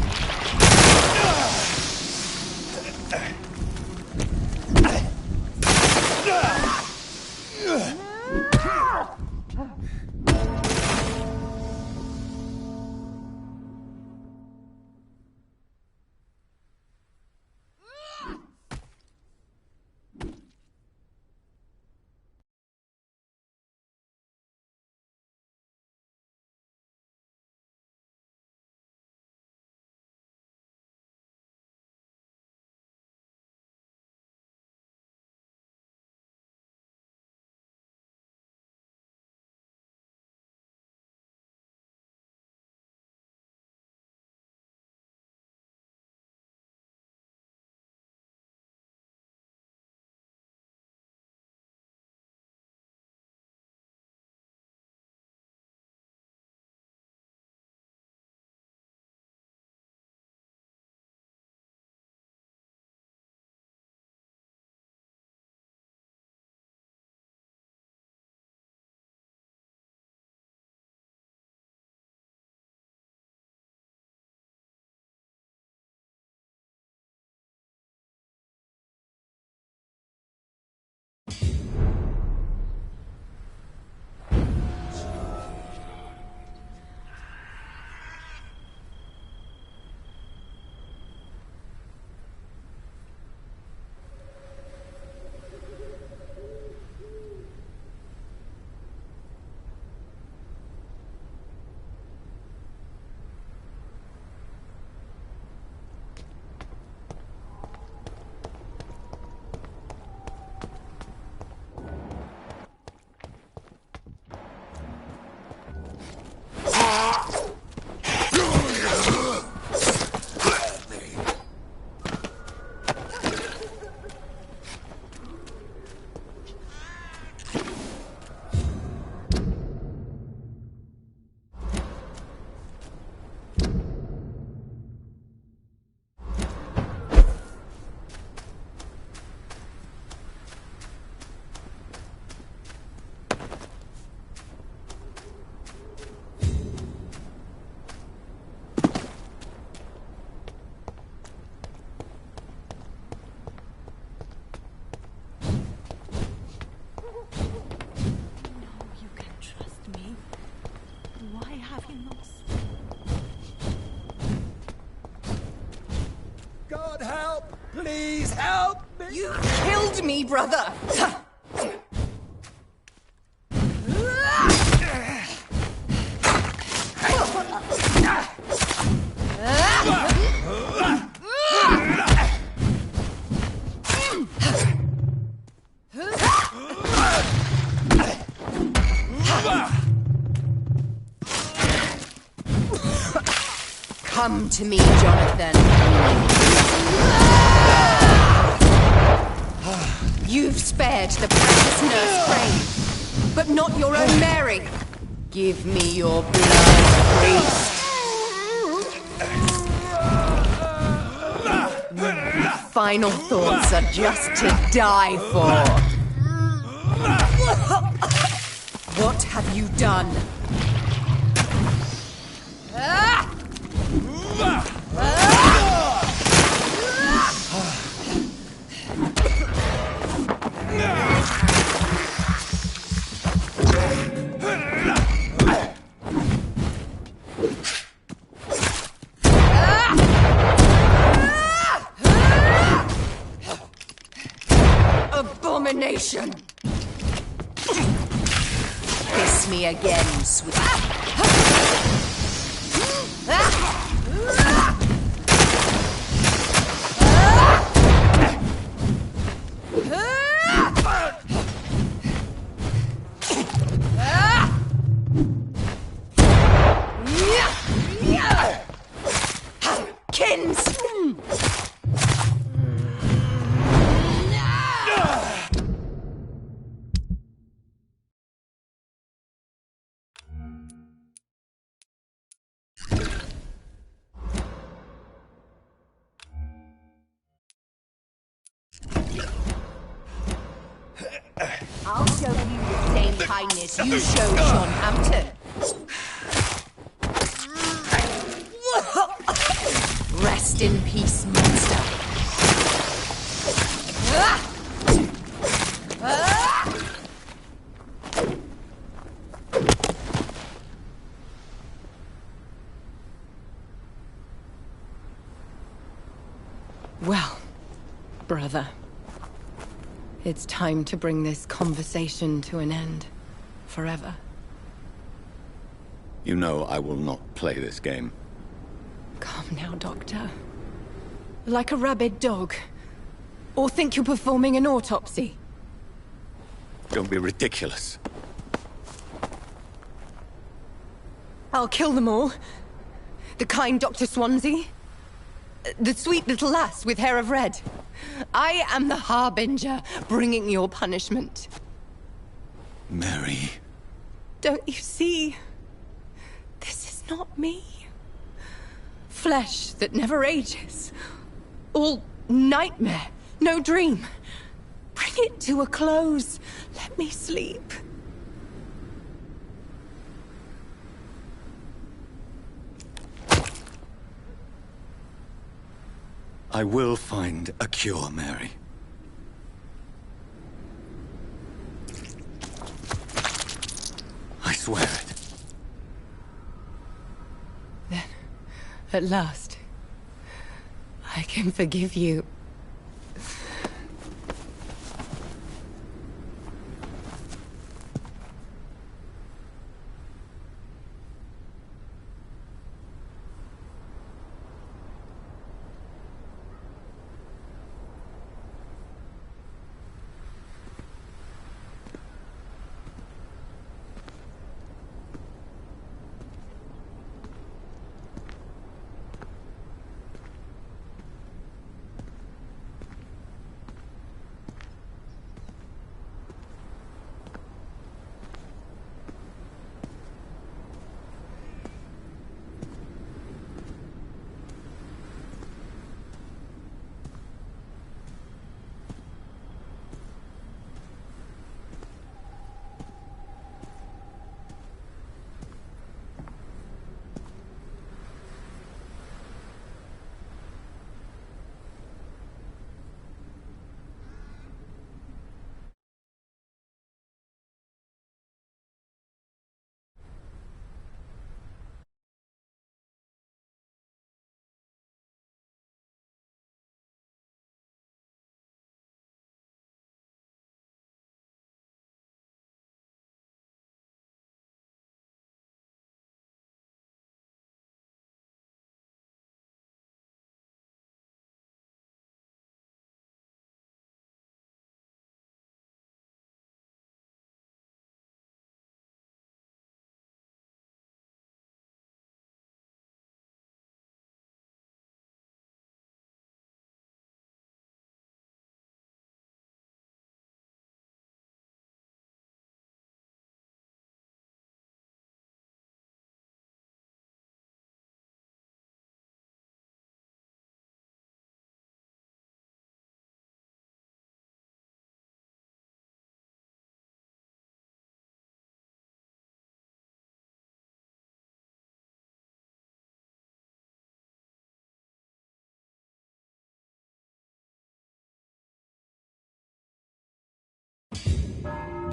You killed me, brother! Come to me, Jonathan. You've spared the precious nurse Crane, but not your own Mary. Give me your blood, priest. Final thoughts are just to die for. What have you done? Abomination! Kiss me again, sweet. Kins! I'll show you the same kindness you showed John Hampton. Rest in peace, monster. Well, brother. It's time to bring this conversation to an end. Forever. You know I will not play this game. Calm now, Doctor. Like a rabid dog. Or think you're performing an autopsy. Don't be ridiculous. I'll kill them all. The kind Dr. Swansea. The sweet little lass with hair of red. I am the Harbinger, bringing your punishment. Mary. Don't you see? This is not me. Flesh that never ages. All nightmare, no dream. Bring it to a close. Let me sleep. I will find a cure, Mary. I swear it. Then, at last, I can forgive you.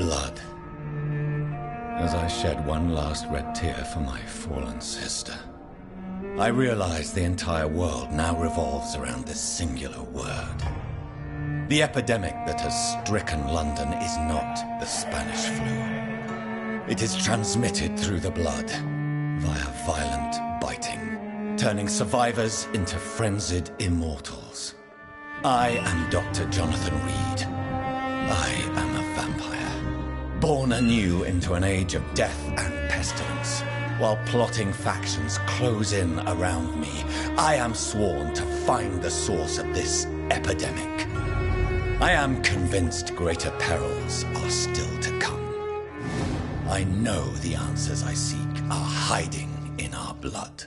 blood. As I shed one last red tear for my fallen sister, I realize the entire world now revolves around this singular word. The epidemic that has stricken London is not the Spanish flu. It is transmitted through the blood, via violent biting, turning survivors into frenzied immortals. I am Dr. Jonathan Reed. I am a vampire, born anew into an age of death and pestilence. While plotting factions close in around me, I am sworn to find the source of this epidemic. I am convinced greater perils are still to come. I know the answers I seek are hiding in our blood.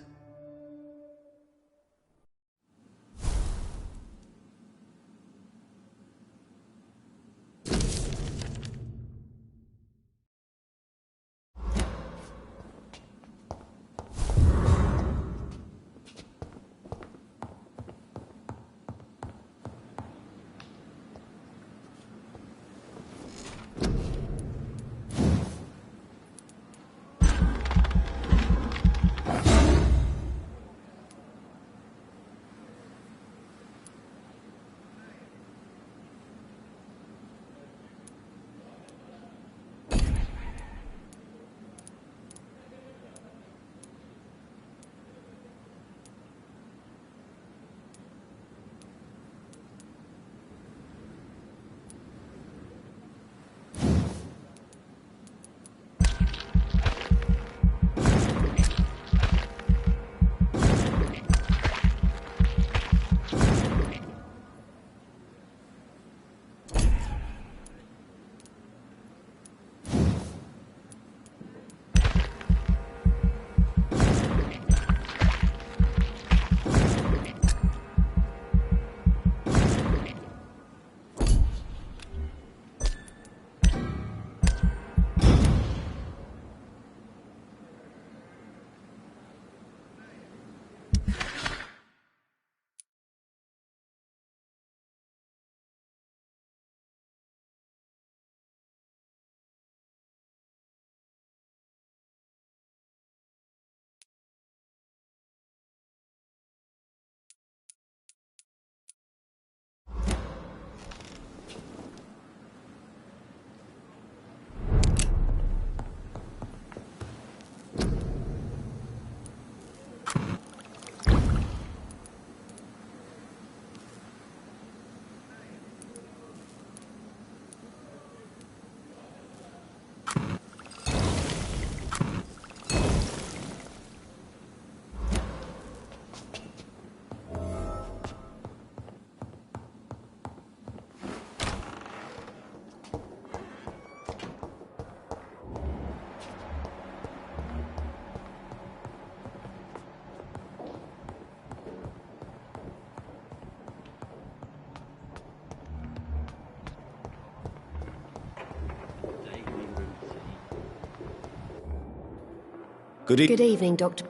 Good evening, Doctor.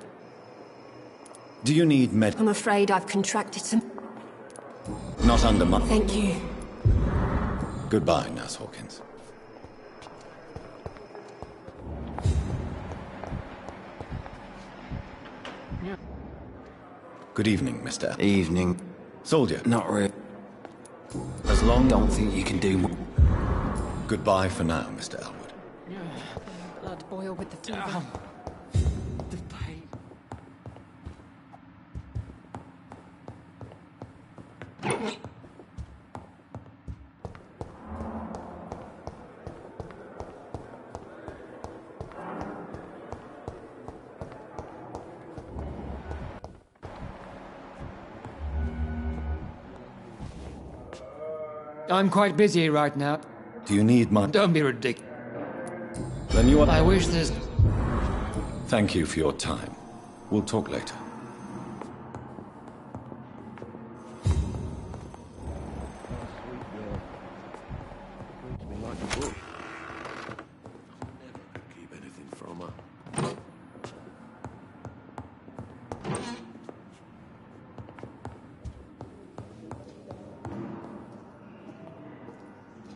Do you need med... I'm afraid I've contracted some... Not under my... Thank you. Goodbye, Nurse Hawkins. Good evening, Mr. Evening. Soldier. Not really. As long don't think you can do more. Goodbye for now, Mr. Elwood. Blood boil with the fever. The pain. I'm quite busy right now. Do you need my... Don't be ridiculous. Then you are... I wish there's... Thank you for your time. We'll talk later. Keep anything from her.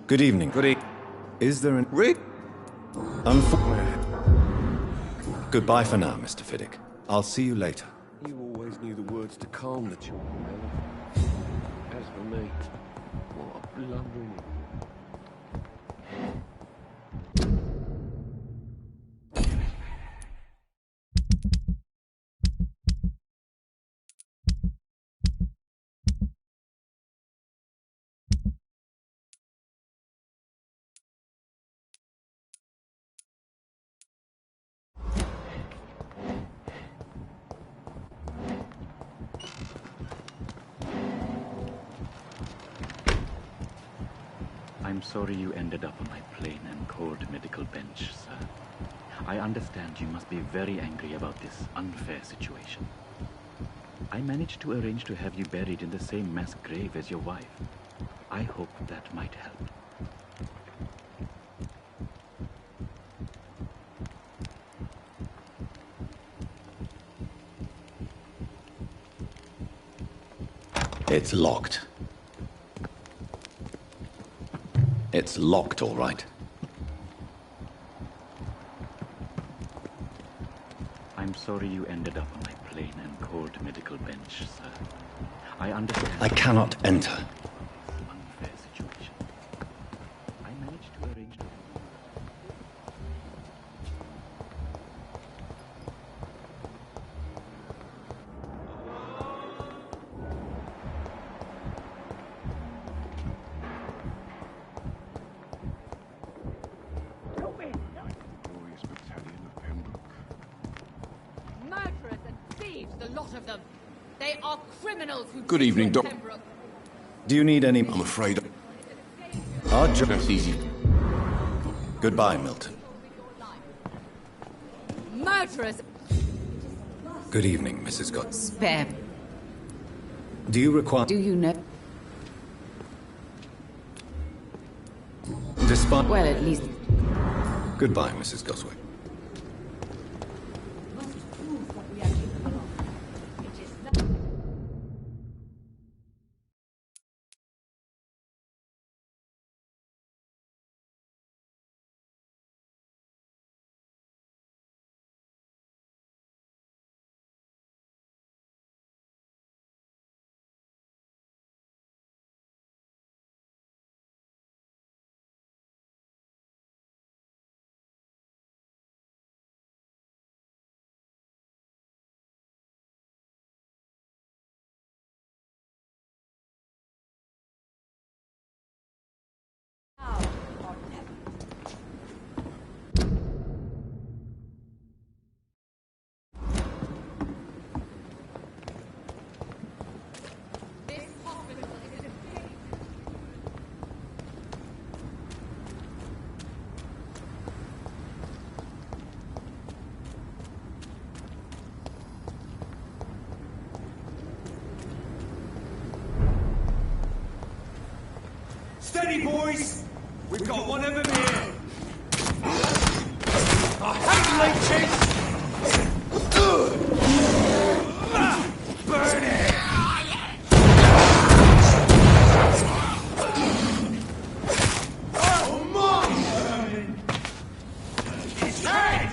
Good evening. Good evening. Is there an... Rick? Goodbye for now, Mr. Fiddick. I'll see you later. You always knew the words to calm the children, Mel. As for me, what a blundering... I'm sorry you ended up on my plain and cold medical bench, sir. I understand you must be very angry about this unfair situation. I managed to arrange to have you buried in the same mass grave as your wife. I hope that might help. It's locked. It's locked, all right. I'm sorry you ended up on my plain and cold medical bench, sir. I understand... I cannot enter. Unfair situation. I managed to arrange to... Murderers and thieves, the lot of them. They are criminals who... Good evening, Doc. Do you need any... I'm afraid... Our job... That's easy. Goodbye, Milton. Murderers... Good evening, Mrs. God. Spare. Do you require... Do you know? Despite... Well, at least... Goodbye, Mrs. Goswick. Steady, boys! We've got one of them here! I hate leeches! Burn it! Oh, my! His head!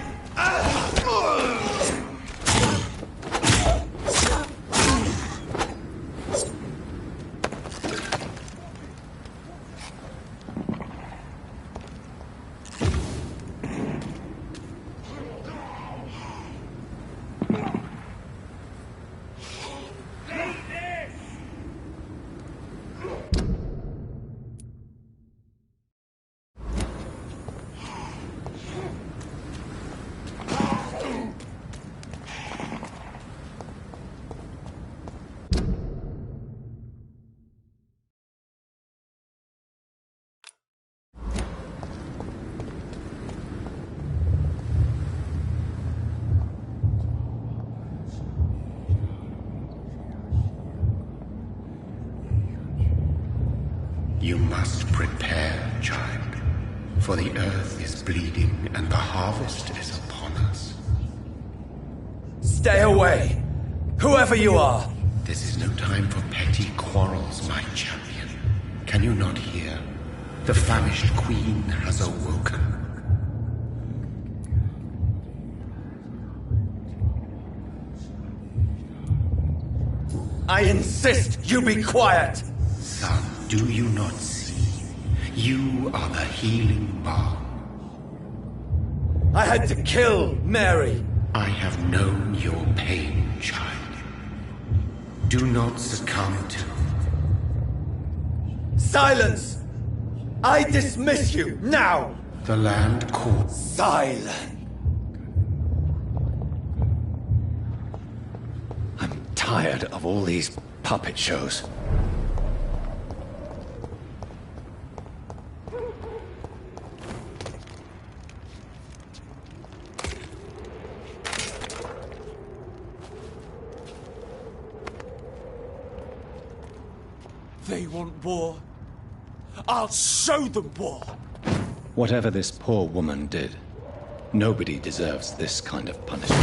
You must prepare, child, for the earth is bleeding and the harvest is upon us. Stay away! Whoever you are! This is no time for petty quarrels, my champion. Can you not hear? The famished queen has awoken. I insist you be quiet! Son, do you not see? You are the healing balm. I had to kill Mary. I have known your pain, child. Do not succumb to... Silence! I dismiss you, now! The land calls. Silence! I'm tired of all these puppet shows. They want war. I'll show them war! Whatever this poor woman did, nobody deserves this kind of punishment.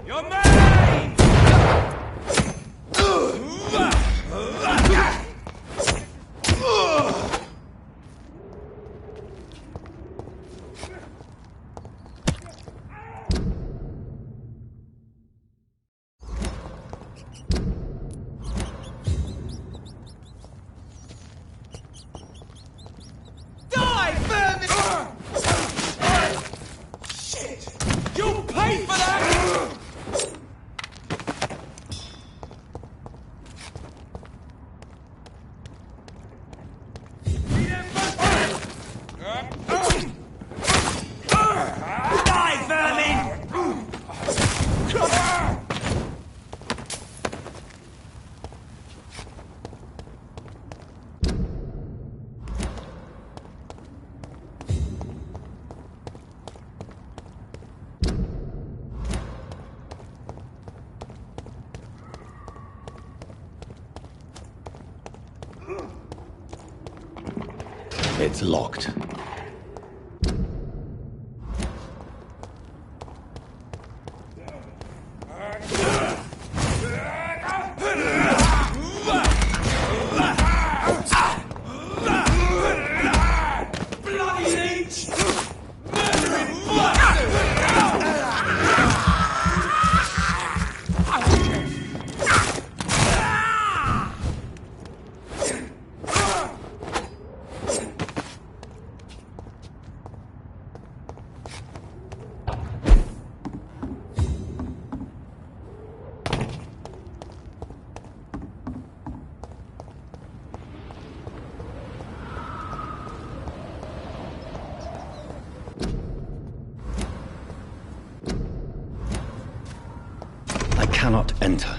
Your man! Die, vermin! Shit! You'll pay for that! Die, vermin! It's locked. Bloody leech! Murdering bastard! I cannot enter.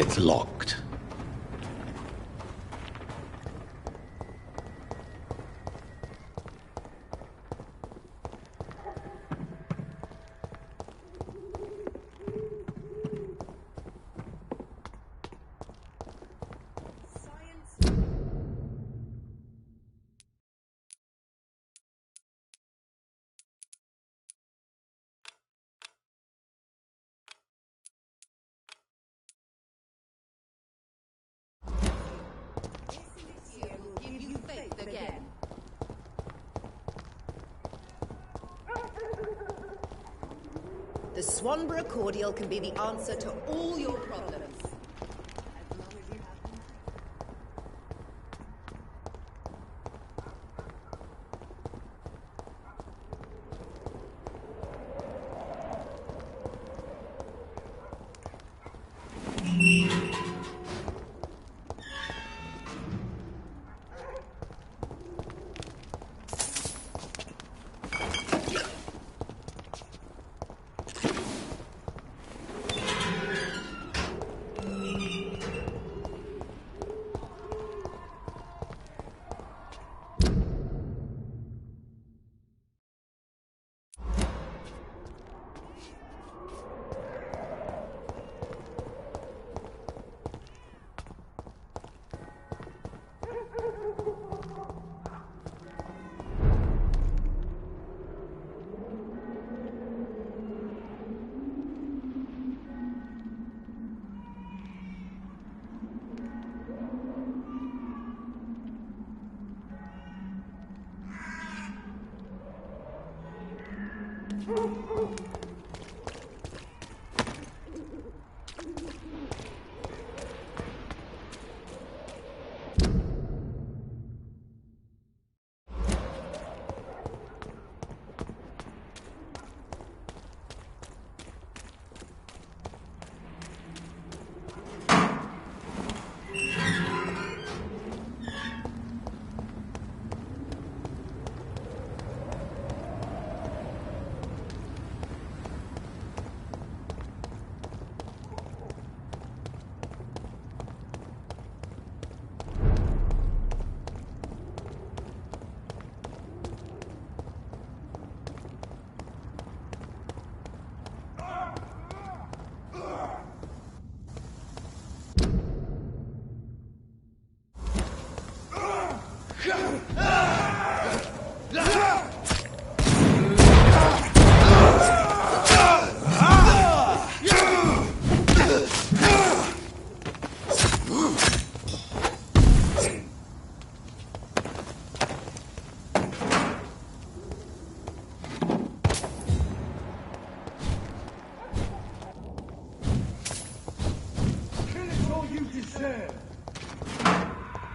It's locked. The Swanborough cordial can be the answer to all your problems.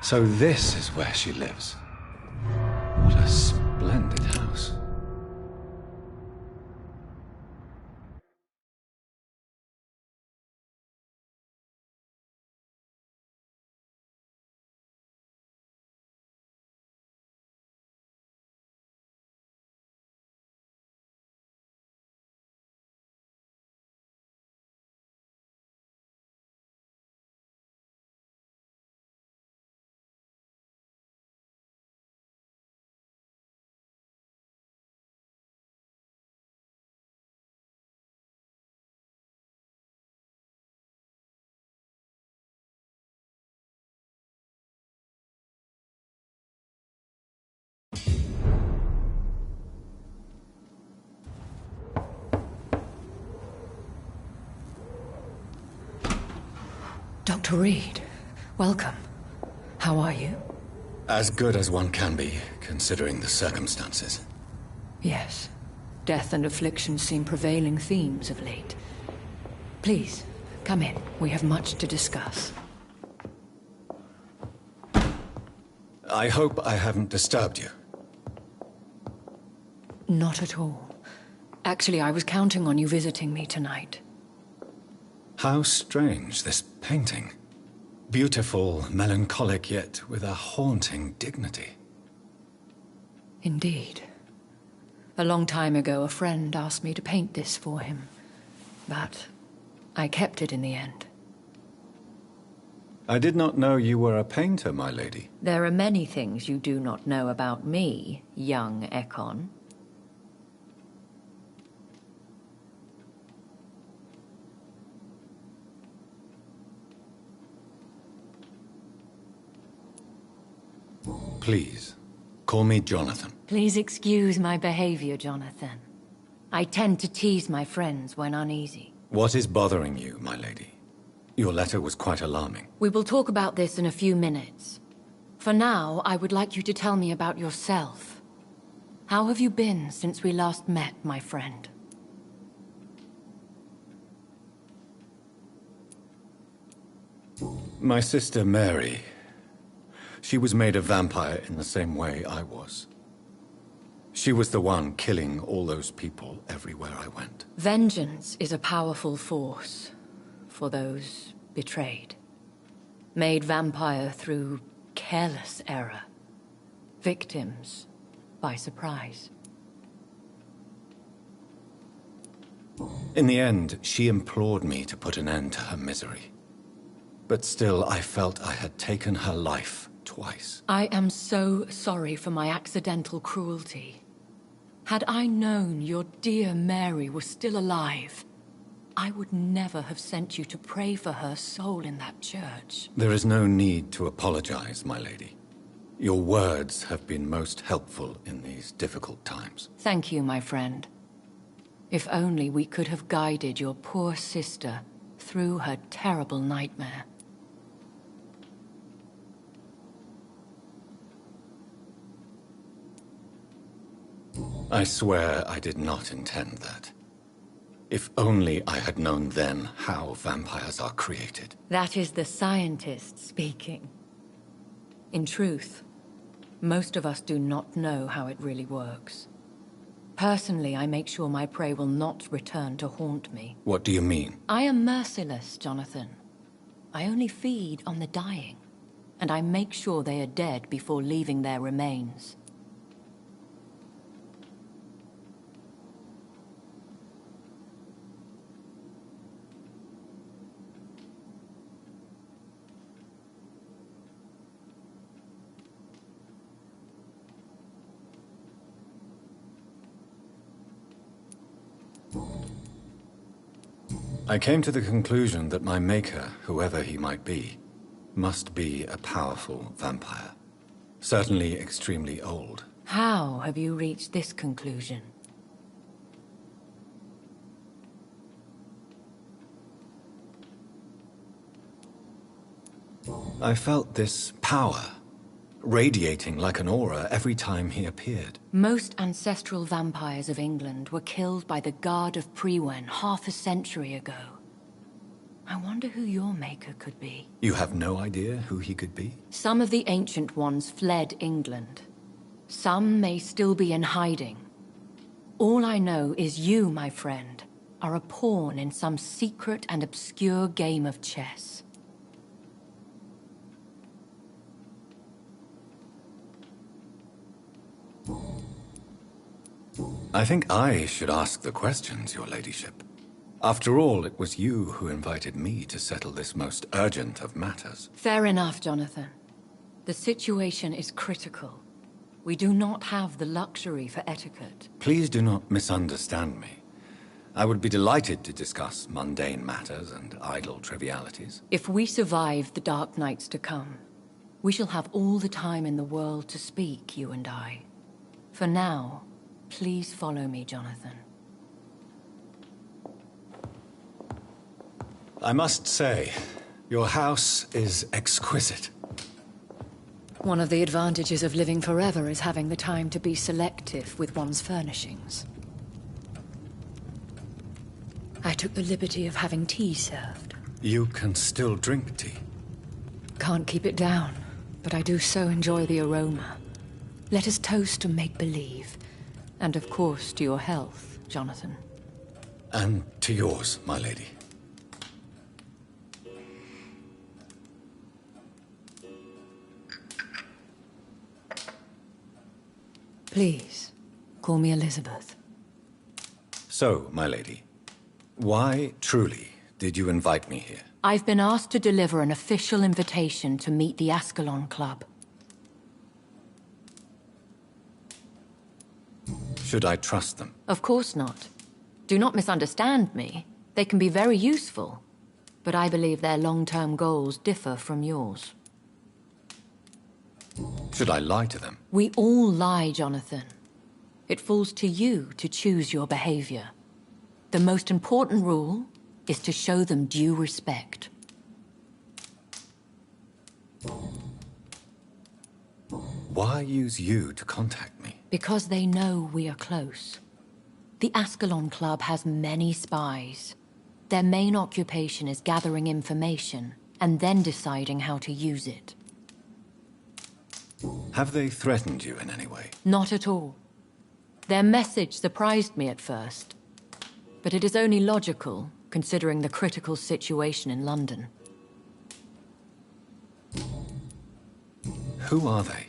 So this is where she lives. What a splendid house. Dr. Reed, welcome. How are you? As good as one can be, considering the circumstances. Yes. Death and affliction seem prevailing themes of late. Please, come in. We have much to discuss. I hope I haven't disturbed you. Not at all. Actually, I was counting on you visiting me tonight. How strange, this painting. Beautiful, melancholic, yet with a haunting dignity. Indeed. A long time ago, a friend asked me to paint this for him. But I kept it in the end. I did not know you were a painter, my lady. There are many things you do not know about me, young Ekon. Please, call me Jonathan. Please excuse my behavior, Jonathan. I tend to tease my friends when uneasy. What is bothering you, my lady? Your letter was quite alarming. We will talk about this in a few minutes. For now, I would like you to tell me about yourself. How have you been since we last met, my friend? My sister Mary. She was made a vampire in the same way I was. She was the one killing all those people everywhere I went. Vengeance is a powerful force for those betrayed. Made vampire through careless error. Victims by surprise. In the end, she implored me to put an end to her misery. But still, I felt I had taken her life twice. I am so sorry for my accidental cruelty. Had I known your dear Mary was still alive, I would never have sent you to pray for her soul in that church. There is no need to apologize, my lady. Your words have been most helpful in these difficult times. Thank you, my friend. If only we could have guided your poor sister through her terrible nightmare. I swear I did not intend that. If only I had known then how vampires are created. That is the scientist speaking. In truth, most of us do not know how it really works. Personally, I make sure my prey will not return to haunt me. What do you mean? I am merciless, Jonathan. I only feed on the dying, and I make sure they are dead before leaving their remains. I came to the conclusion that my maker, whoever he might be, must be a powerful vampire. Certainly extremely old. How have you reached this conclusion? I felt this power, radiating like an aura every time he appeared. Most ancestral vampires of England were killed by the Guard of Priwen half a century ago. I wonder who your maker could be. You have no idea who he could be? Some of the ancient ones fled England. Some may still be in hiding. All I know is you, my friend, are a pawn in some secret and obscure game of chess. I think I should ask the questions, your ladyship. After all, it was you who invited me to settle this most urgent of matters. Fair enough, Jonathan. The situation is critical. We do not have the luxury for etiquette. Please do not misunderstand me. I would be delighted to discuss mundane matters and idle trivialities. If we survive the dark nights to come, we shall have all the time in the world to speak, you and I. For now, please follow me, Jonathan. I must say, your house is exquisite. One of the advantages of living forever is having the time to be selective with one's furnishings. I took the liberty of having tea served. You can still drink tea. Can't keep it down, but I do so enjoy the aroma. Let us toast to make-believe. And of course to your health, Jonathan. And to yours, my lady. Please, call me Elizabeth. So, my lady, why truly Did you invite me here? I've been asked to deliver an official invitation to meet the Ascalon Club. Should I trust them? Of course not. Do not misunderstand me. They can be very useful, but I believe their long-term goals differ from yours. Should I lie to them? We all lie, Jonathan. It falls to you to choose your behavior. The most important rule is to show them due respect. Why use you to contact me? Because they know we are close. The Ascalon Club has many spies. Their main occupation is gathering information and then deciding how to use it. Have they threatened you in any way? Not at all. Their message surprised me at first, but it is only logical, considering the critical situation in London. Who are they?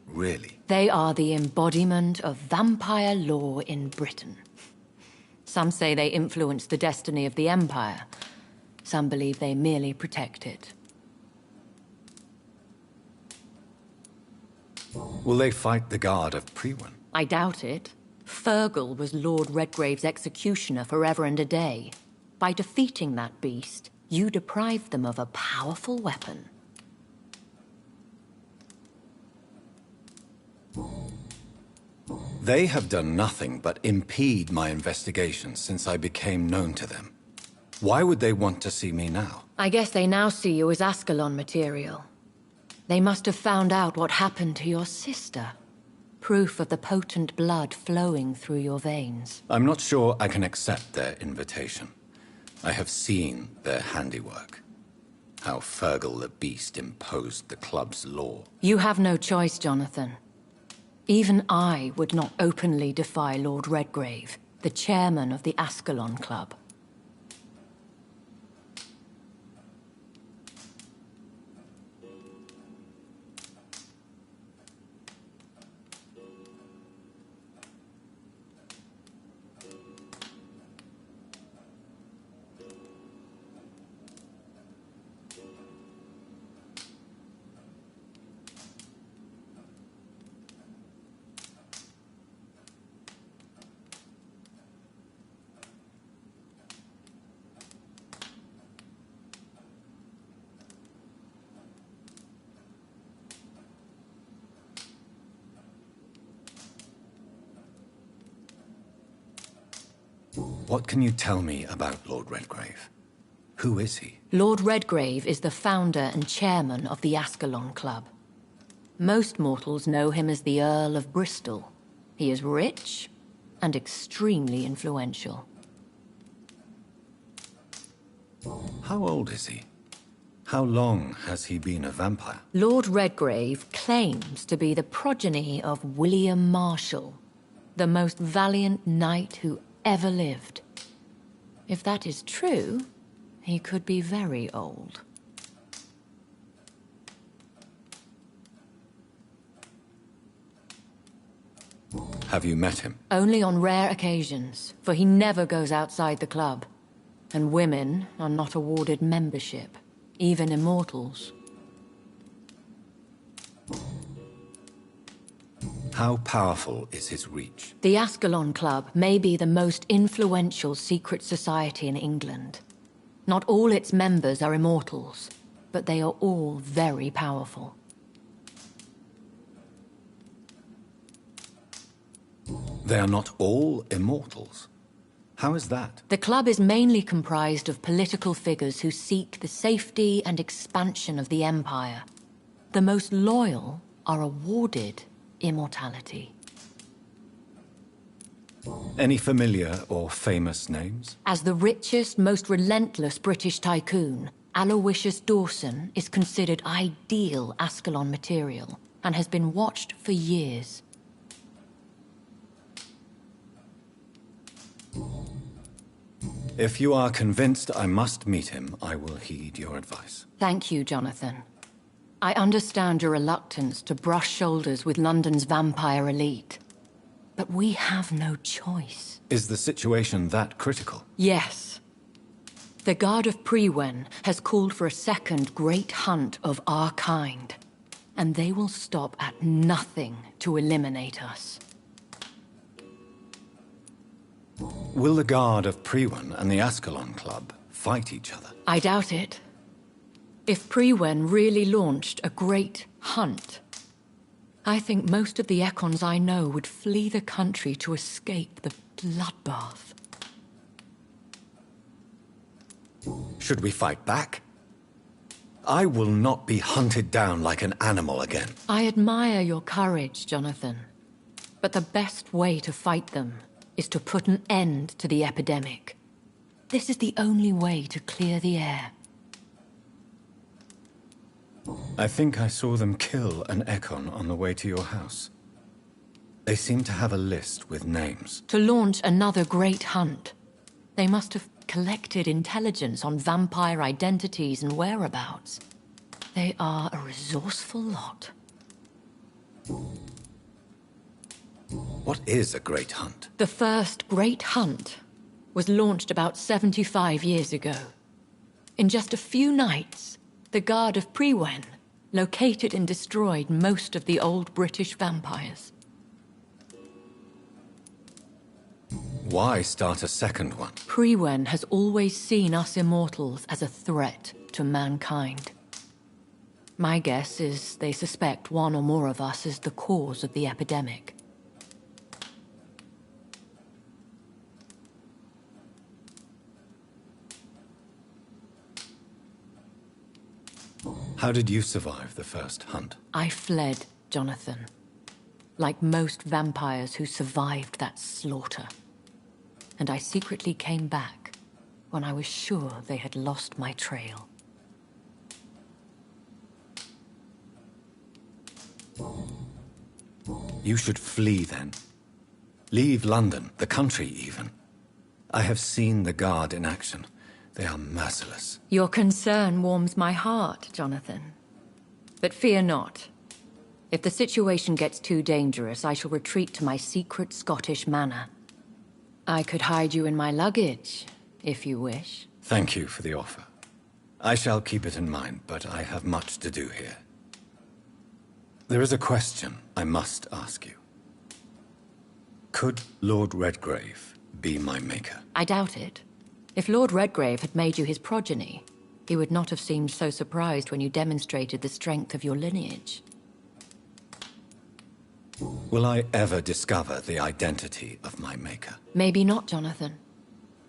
Really? They are the embodiment of vampire law in Britain. Some say they influence the destiny of the Empire. Some believe they merely protect it. Will they fight the guard of Priwen? I doubt it. Fergal was Lord Redgrave's executioner forever and a day. By defeating that beast, you deprived them of a powerful weapon. They have done nothing but impede my investigations since I became known to them. Why would they want to see me now? I guess they now see you as Ascalon material. They must have found out what happened to your sister. Proof of the potent blood flowing through your veins. I'm not sure I can accept their invitation. I have seen their handiwork. How Fergal the Beast imposed the club's law. You have no choice, Jonathan. Even I would not openly defy Lord Redgrave, the chairman of the Ascalon Club. What can you tell me about Lord Redgrave? Who is he? Lord Redgrave is the founder and chairman of the Ascalon Club. Most mortals know him as the Earl of Bristol. He is rich and extremely influential. How old is he? How long has he been a vampire? Lord Redgrave claims to be the progeny of William Marshall, the most valiant knight who ever lived. If that is true, he could be very old. Have you met him? Only on rare occasions, for he never goes outside the club. And women are not awarded membership, even immortals. How powerful is his reach? The Ascalon Club may be the most influential secret society in England. Not all its members are immortals, but they are all very powerful. They are not all immortals. How is that? The club is mainly comprised of political figures who seek the safety and expansion of the Empire. The most loyal are awarded immortality. Any familiar or famous names? As the richest, most relentless British tycoon, Aloysius Dawson is considered ideal Ascalon material and has been watched for years. If you are convinced I must meet him, I will heed your advice. Thank you, Jonathan. I understand your reluctance to brush shoulders with London's vampire elite. But we have no choice. Is the situation that critical? Yes. The Guard of Prewen has called for a second great hunt of our kind, and they will stop at nothing to eliminate us. Will the Guard of Prewen and the Ascalon Club fight each other? I doubt it. If Prewen really launched a great hunt, I think most of the Ekons I know would flee the country to escape the bloodbath. Should we fight back? I will not be hunted down like an animal again. I admire your courage, Jonathan. But the best way to fight them is to put an end to the epidemic. This is the only way to clear the air. I think I saw them kill an Ekon on the way to your house. They seem to have a list with names. To launch another great hunt, they must have collected intelligence on vampire identities and whereabouts. They are a resourceful lot. What is a great hunt? The first great hunt was launched about 75 years ago. In just a few nights, the Guard of Prewen located and destroyed most of the old British vampires. Why start a second one? Prewen has always seen us immortals as a threat to mankind. My guess is they suspect one or more of us is the cause of the epidemic. How did you survive the first hunt? I fled, Jonathan. Like most vampires who survived that slaughter. And I secretly came back when I was sure they had lost my trail. You should flee then. Leave London, the country even. I have seen the Guard in action. They are merciless. Your concern warms my heart, Jonathan. But fear not. If the situation gets too dangerous, I shall retreat to my secret Scottish manor. I could hide you in my luggage, if you wish. Thank you for the offer. I shall keep it in mind, but I have much to do here. There is a question I must ask you. Could Lord Redgrave be my maker? I doubt it. If Lord Redgrave had made you his progeny, he would not have seemed so surprised when you demonstrated the strength of your lineage. Will I ever discover the identity of my maker? Maybe not, Jonathan.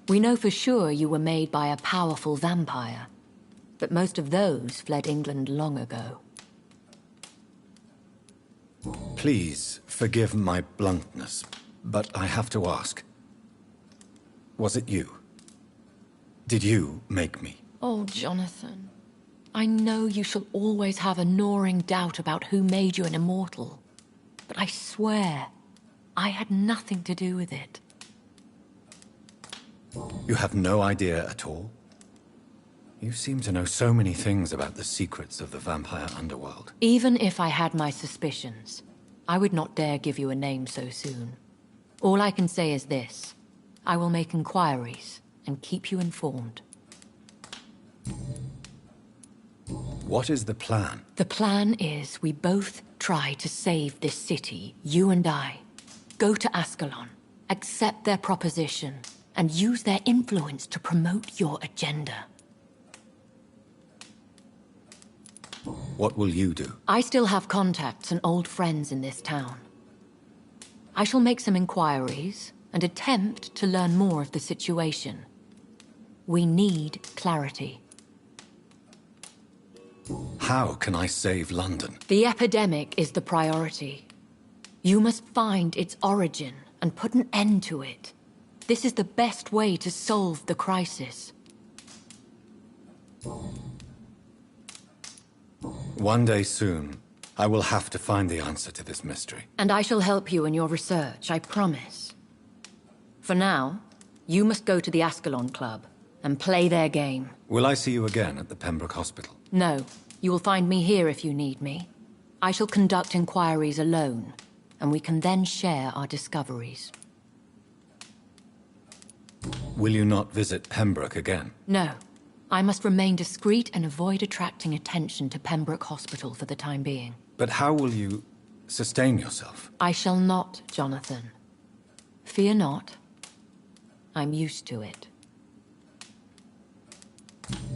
We know for sure you were made by a powerful vampire, but most of those fled England long ago. Please forgive my bluntness, but I have to ask. Was it you? Did you make me? Oh, Jonathan. I know you shall always have a gnawing doubt about who made you an immortal. But I swear, I had nothing to do with it. You have no idea at all? You seem to know so many things about the secrets of the vampire underworld. Even if I had my suspicions, I would not dare give you a name so soon. All I can say is this. I will make inquiries and keep you informed. What is the plan? The plan is we both try to save this city, you and I. Go to Ascalon, accept their proposition, and use their influence to promote your agenda. What will you do? I still have contacts and old friends in this town. I shall make some inquiries and attempt to learn more of the situation. We need clarity. How can I save London? The epidemic is the priority. You must find its origin and put an end to it. This is the best way to solve the crisis. One day soon, I will have to find the answer to this mystery. And I shall help you in your research, I promise. For now, you must go to the Ascalon Club and play their game. Will I see you again at the Pembroke Hospital? No, you will find me here if you need me. I shall conduct inquiries alone, and we can then share our discoveries. Will you not visit Pembroke again? No, I must remain discreet and avoid attracting attention to Pembroke Hospital for the time being. But how will you sustain yourself? I shall not, Jonathan. Fear not. I'm used to it.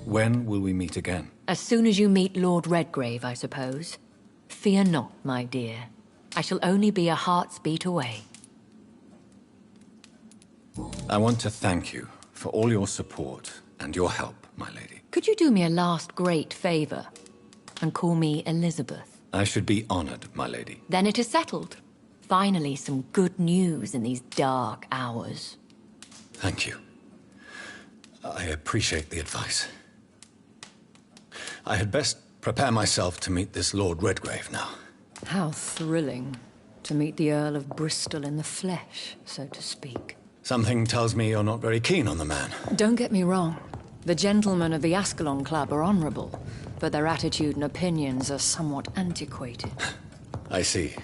When will we meet again? As soon as you meet Lord Redgrave, I suppose. Fear not, my dear. I shall only be a heart's beat away. I want to thank you for all your support and your help, my lady. Could you do me a last great favor and call me Elizabeth? I should be honored, my lady. Then it is settled. Finally, some good news in these dark hours. Thank you. I appreciate the advice. I had best prepare myself to meet this Lord Redgrave now. How thrilling to meet the Earl of Bristol in the flesh, so to speak. Something tells me you're not very keen on the man. Don't get me wrong. The gentlemen of the Ascalon Club are honorable, but their attitude and opinions are somewhat antiquated. I see.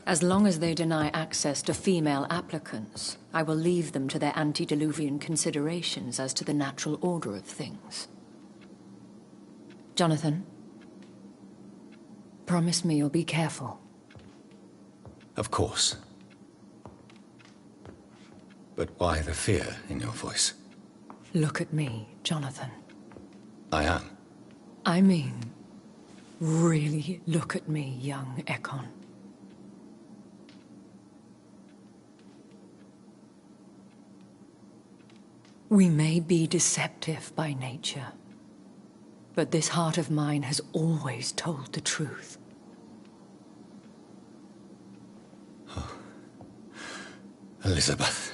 As long as they deny access to female applicants, I will leave them to their antediluvian considerations as to the natural order of things. Jonathan, promise me you'll be careful. Of course. But why the fear in your voice? Look at me, Jonathan. I am. I mean, really look at me, young Ekon. We may be deceptive by nature, but this heart of mine has always told the truth. Oh. Elizabeth.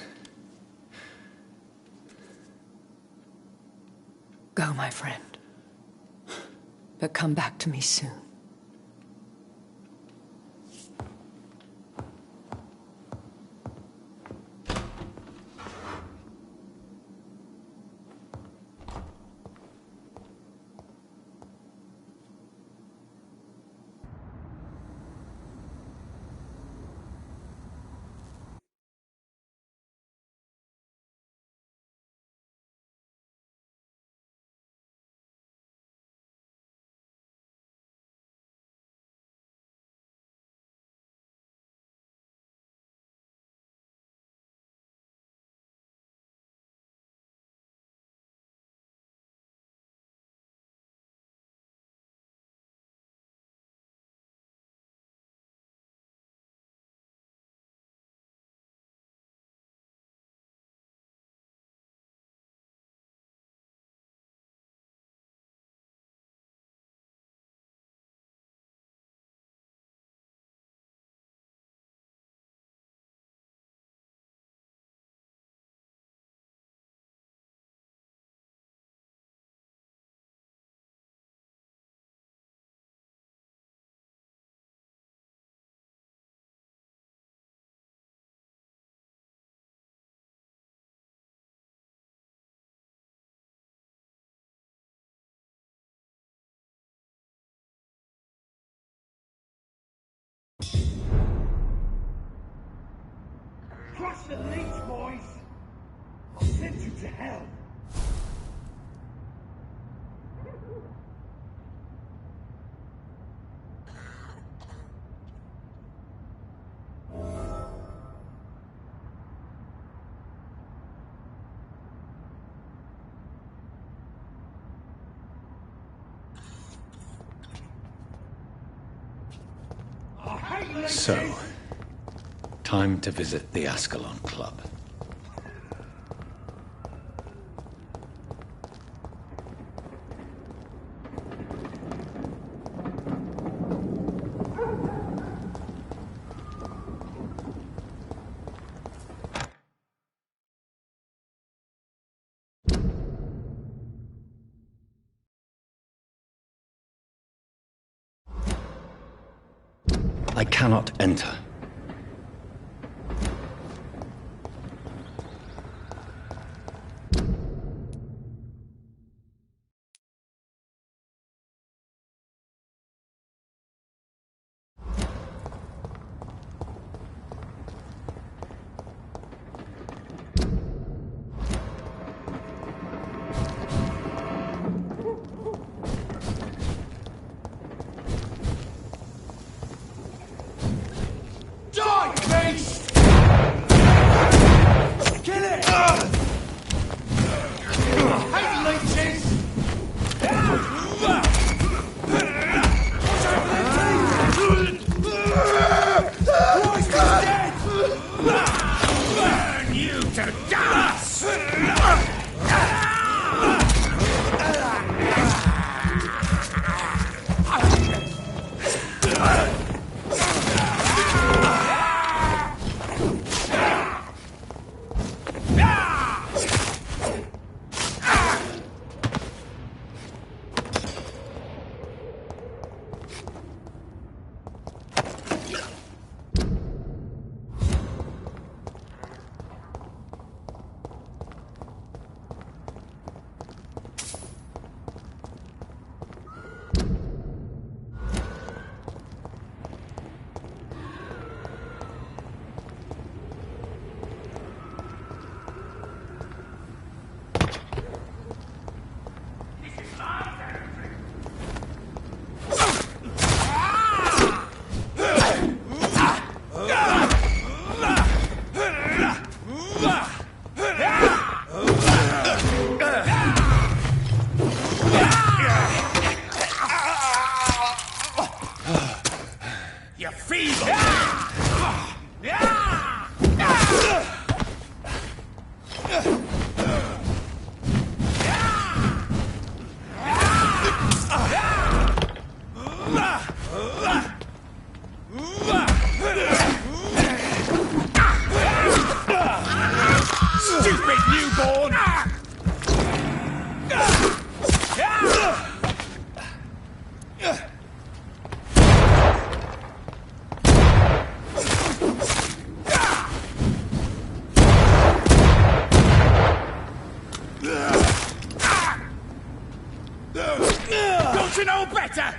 Go, my friend. But come back to me soon. Crush the leech, boys! I'll send you to hell! So, time to visit the Ascalon Club. I cannot enter. to dance! You feeble! Stupid newborn! Don't you know better?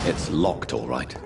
It's locked, all right.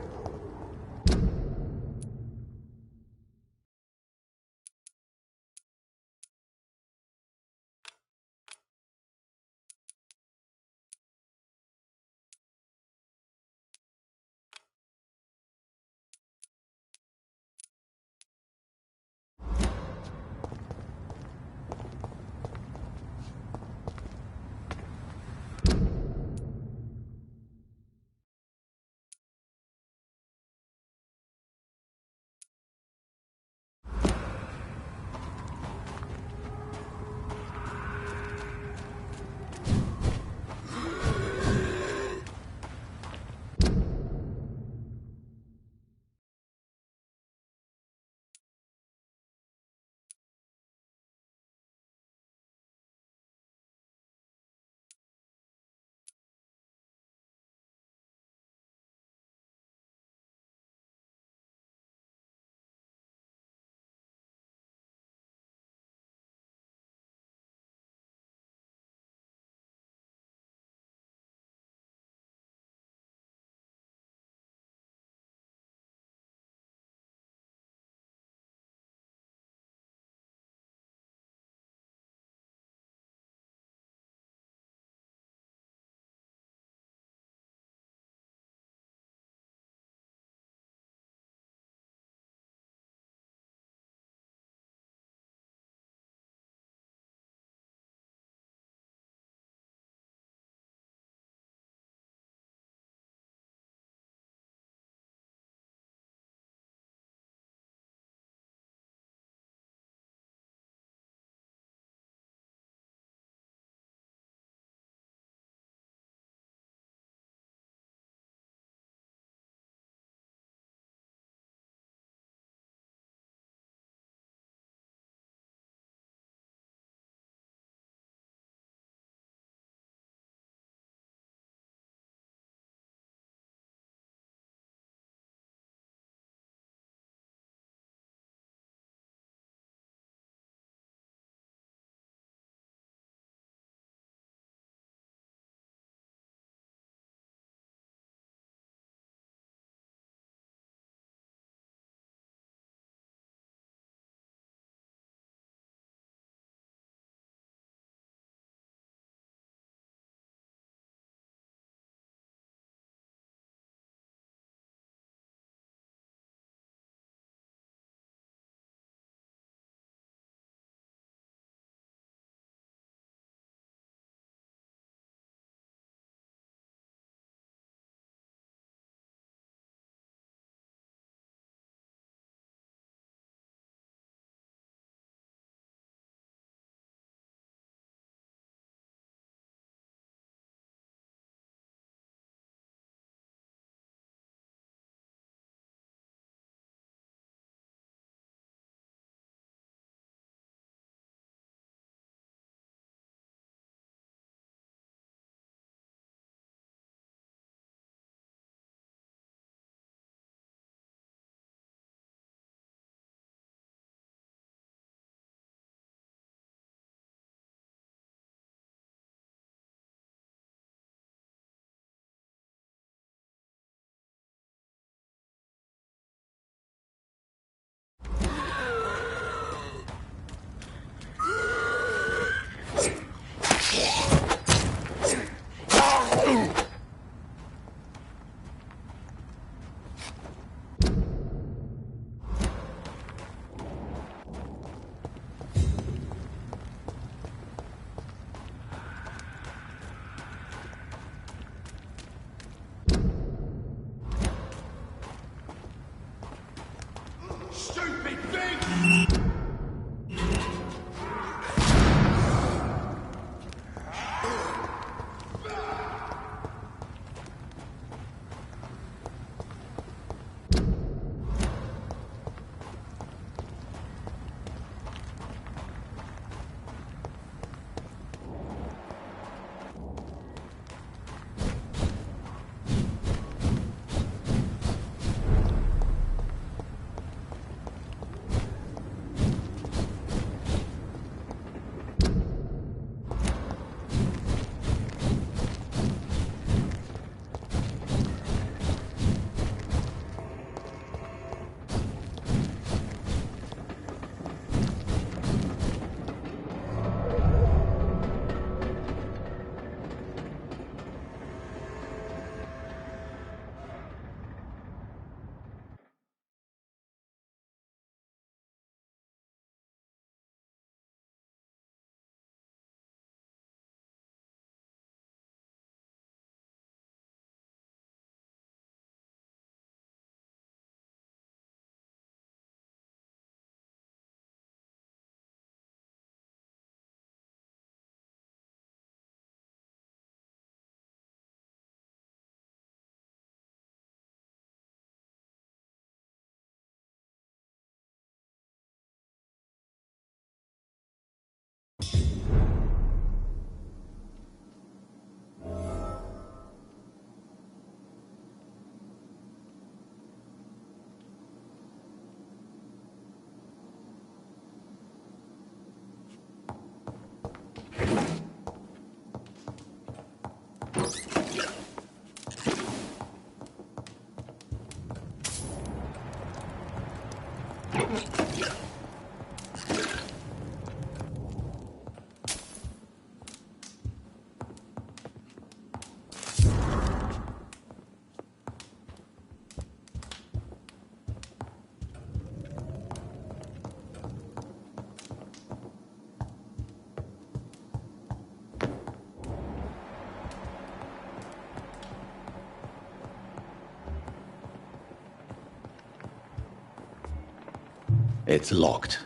It's locked.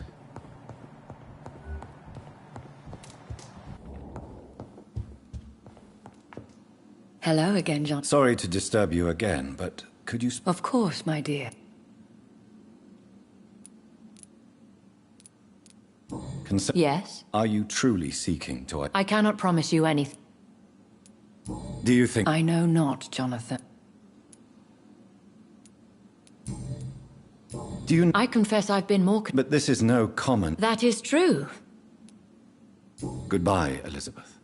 Hello again, John. Sorry to disturb you again, but could you... Of course, my dear. Yes? Are you truly seeking to... I cannot promise you anything. Do you think... I know not, Jonathan. Do you... I confess I've been more... But this is no common... That is true. Goodbye, Elizabeth.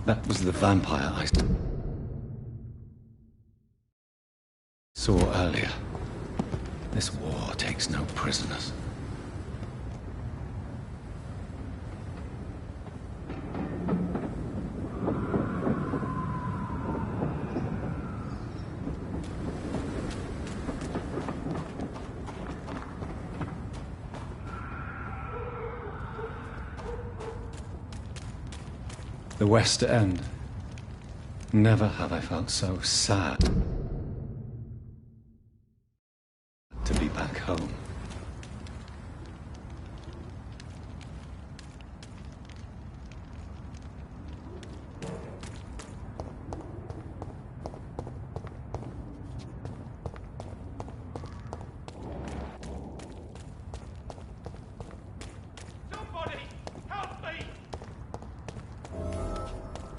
That was the vampire I saw earlier. This war takes no prisoners. The West End. Never have I felt so sad to be back home.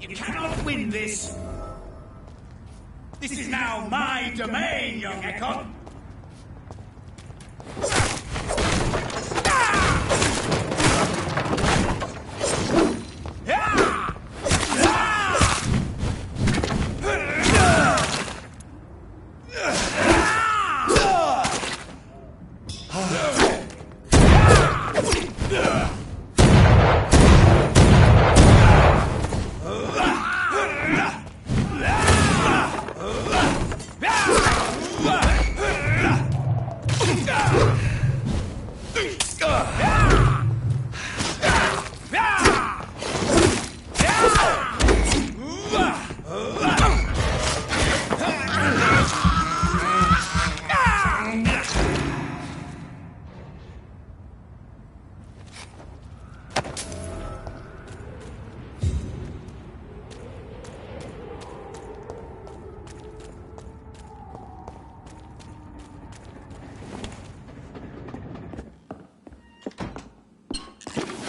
You cannot win this! This is now my domain, young Ekon!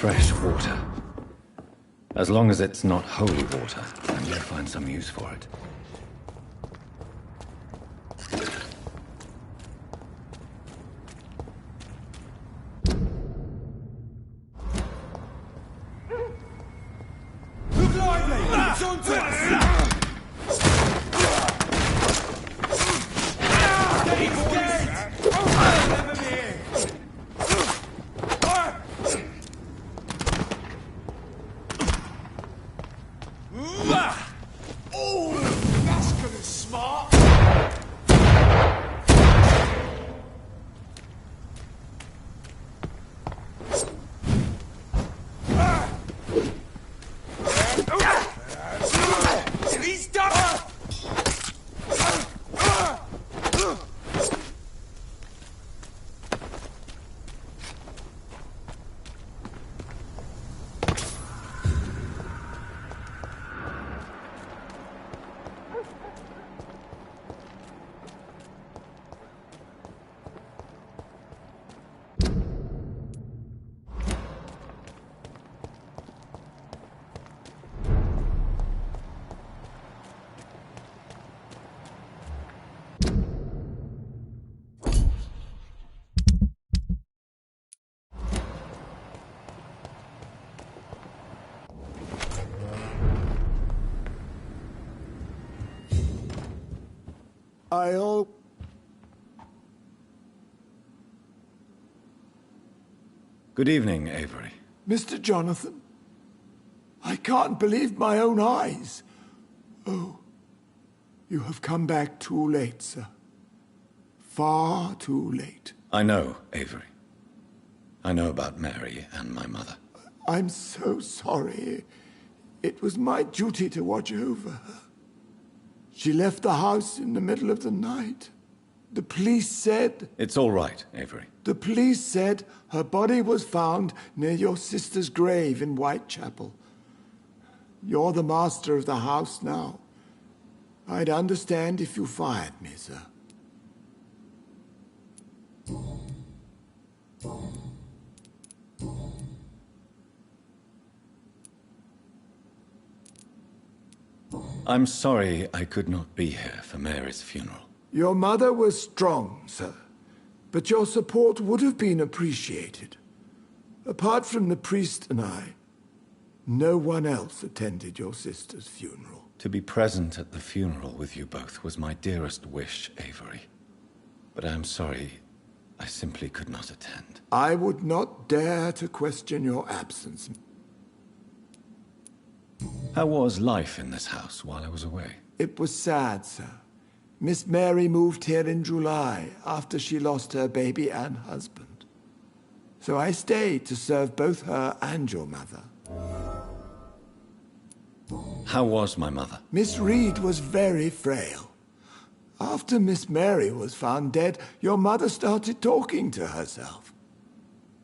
Fresh water. As long as it's not holy water, I may find some use for it. Look lively! It's on to us! He's dead! Never near! Oh, that's gonna smart! He's done! I'll... Good evening, Avery. Mr. Jonathan, I can't believe my own eyes. Oh, you have come back too late, sir. Far too late. I know, Avery. I know about Mary and my mother. I'm so sorry. It was my duty to watch over her. She left the house in the middle of the night. The police said... It's all right, Avery. The police said her body was found near your sister's grave in Whitechapel. You're the master of the house now. I'd understand if you fired me, sir. I'm sorry I could not be here for Mary's funeral. Your mother was strong, sir, but your support would have been appreciated. Apart from the priest and I, no one else attended your sister's funeral. To be present at the funeral with you both was my dearest wish, Avery. But I'm sorry, I simply could not attend. I would not dare to question your absence. How was life in this house while I was away? It was sad, sir. Miss Mary moved here in July after she lost her baby and husband. So I stayed to serve both her and your mother. How was my mother? Miss Reed was very frail. After Miss Mary was found dead, your mother started talking to herself.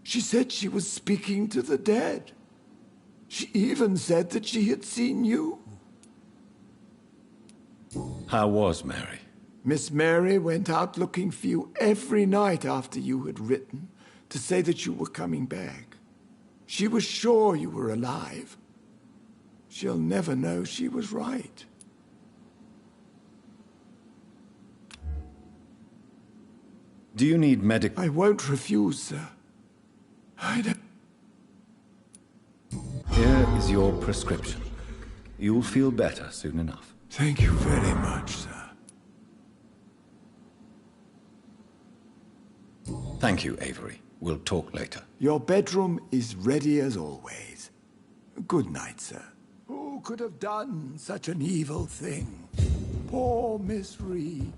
She said she was speaking to the dead. She even said that she had seen you. How was Mary? Miss Mary went out looking for you every night after you had written to say that you were coming back. She was sure you were alive. She'll never know she was right. Do you need medic? I won't refuse, sir. I don't... Here is your prescription. You'll feel better soon enough. Thank you very much, sir. Thank you, Avery. We'll talk later. Your bedroom is ready as always. Good night, sir. Who could have done such an evil thing? Poor Miss Reed.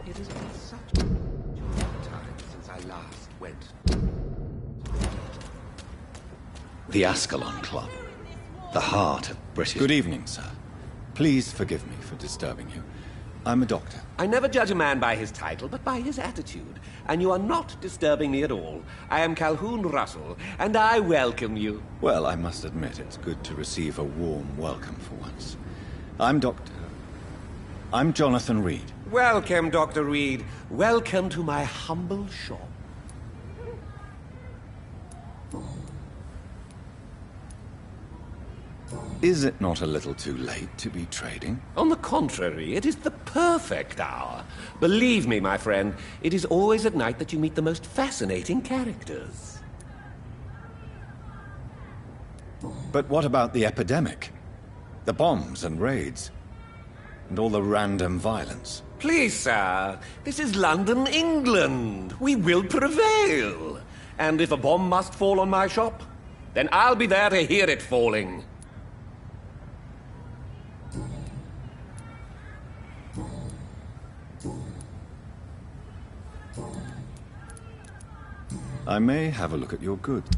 It has been such a time since I last went. The Ascalon Club. The heart of British... Good evening, sir. Please forgive me for disturbing you. I'm a doctor. I never judge a man by his title, but by his attitude. And you are not disturbing me at all. I am Calhoun Russell, and I welcome you. Well, I must admit it's good to receive a warm welcome for once. I'm Jonathan Reed. Welcome, Dr. Reed. Welcome to my humble shop. Is it not a little too late to be trading? On the contrary, it is the perfect hour. Believe me, my friend, it is always at night that you meet the most fascinating characters. But what about the epidemic? The bombs and raids? And all the random violence? Please, sir, this is London, England. We will prevail. And if a bomb must fall on my shop, then I'll be there to hear it falling. I may have a look at your goods.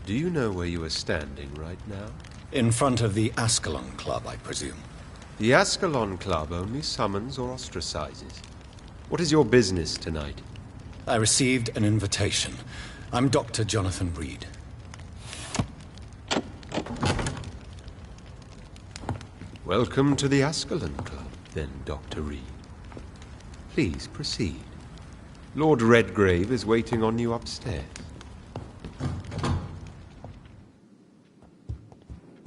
Do you know where you are standing right now? In front of the Ascalon Club, I presume. The Ascalon Club only summons or ostracizes. What is your business tonight? I received an invitation. I'm Dr. Jonathan Reed. Welcome to the Ascalon Club, then, Dr. Reed. Please proceed. Lord Redgrave is waiting on you upstairs.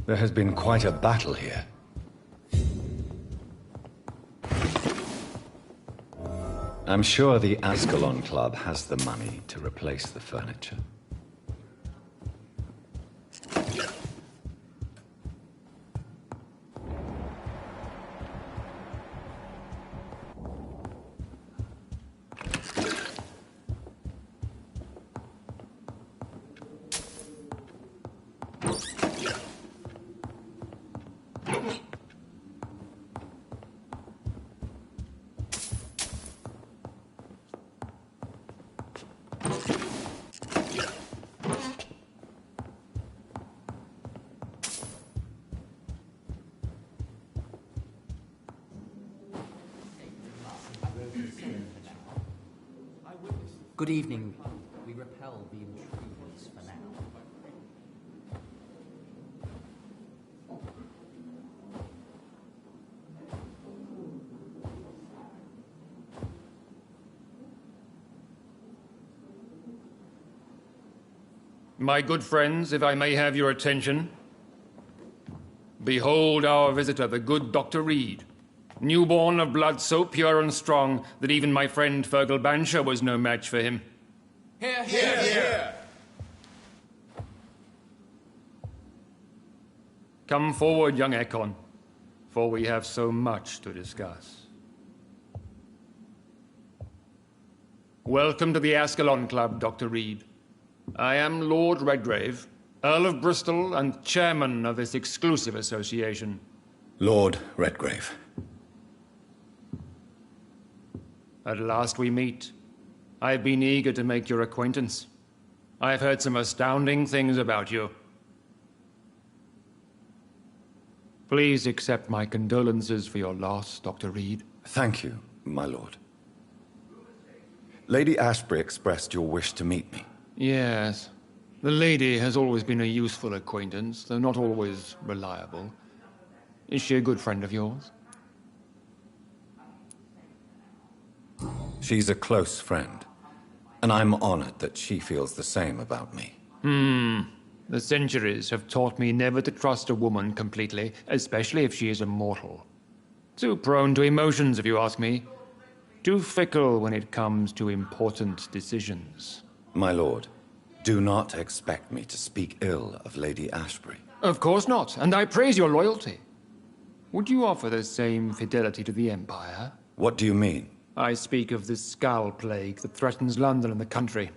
There has been quite a battle here. I'm sure the Ascalon Club has the money to replace the furniture. Good evening. We repel the intruders for now. My good friends, if I may have your attention. Behold our visitor, the good Dr. Reed. Newborn of blood so pure and strong that even my friend Fergal Bansher was no match for him. Hear, hear, hear! Come forward, young Ekon, for we have so much to discuss. Welcome to the Ascalon Club, Dr. Reed. I am Lord Redgrave, Earl of Bristol and chairman of this exclusive association. Lord Redgrave. At last we meet. I've been eager to make your acquaintance. I've heard some astounding things about you. Please accept my condolences for your loss, Dr. Reed. Thank you, my lord. Lady Ashbury expressed your wish to meet me. Yes. The lady has always been a useful acquaintance, though not always reliable. Is she a good friend of yours? She's a close friend, and I'm honored that she feels the same about me. The centuries have taught me never to trust a woman completely, especially if she is a mortal. Too prone to emotions, if you ask me. Too fickle when it comes to important decisions. My lord, do not expect me to speak ill of Lady Ashbury. Of course not, and I praise your loyalty. Would you offer the same fidelity to the Empire? What do you mean? I speak of the Skull Plague that threatens London and the country.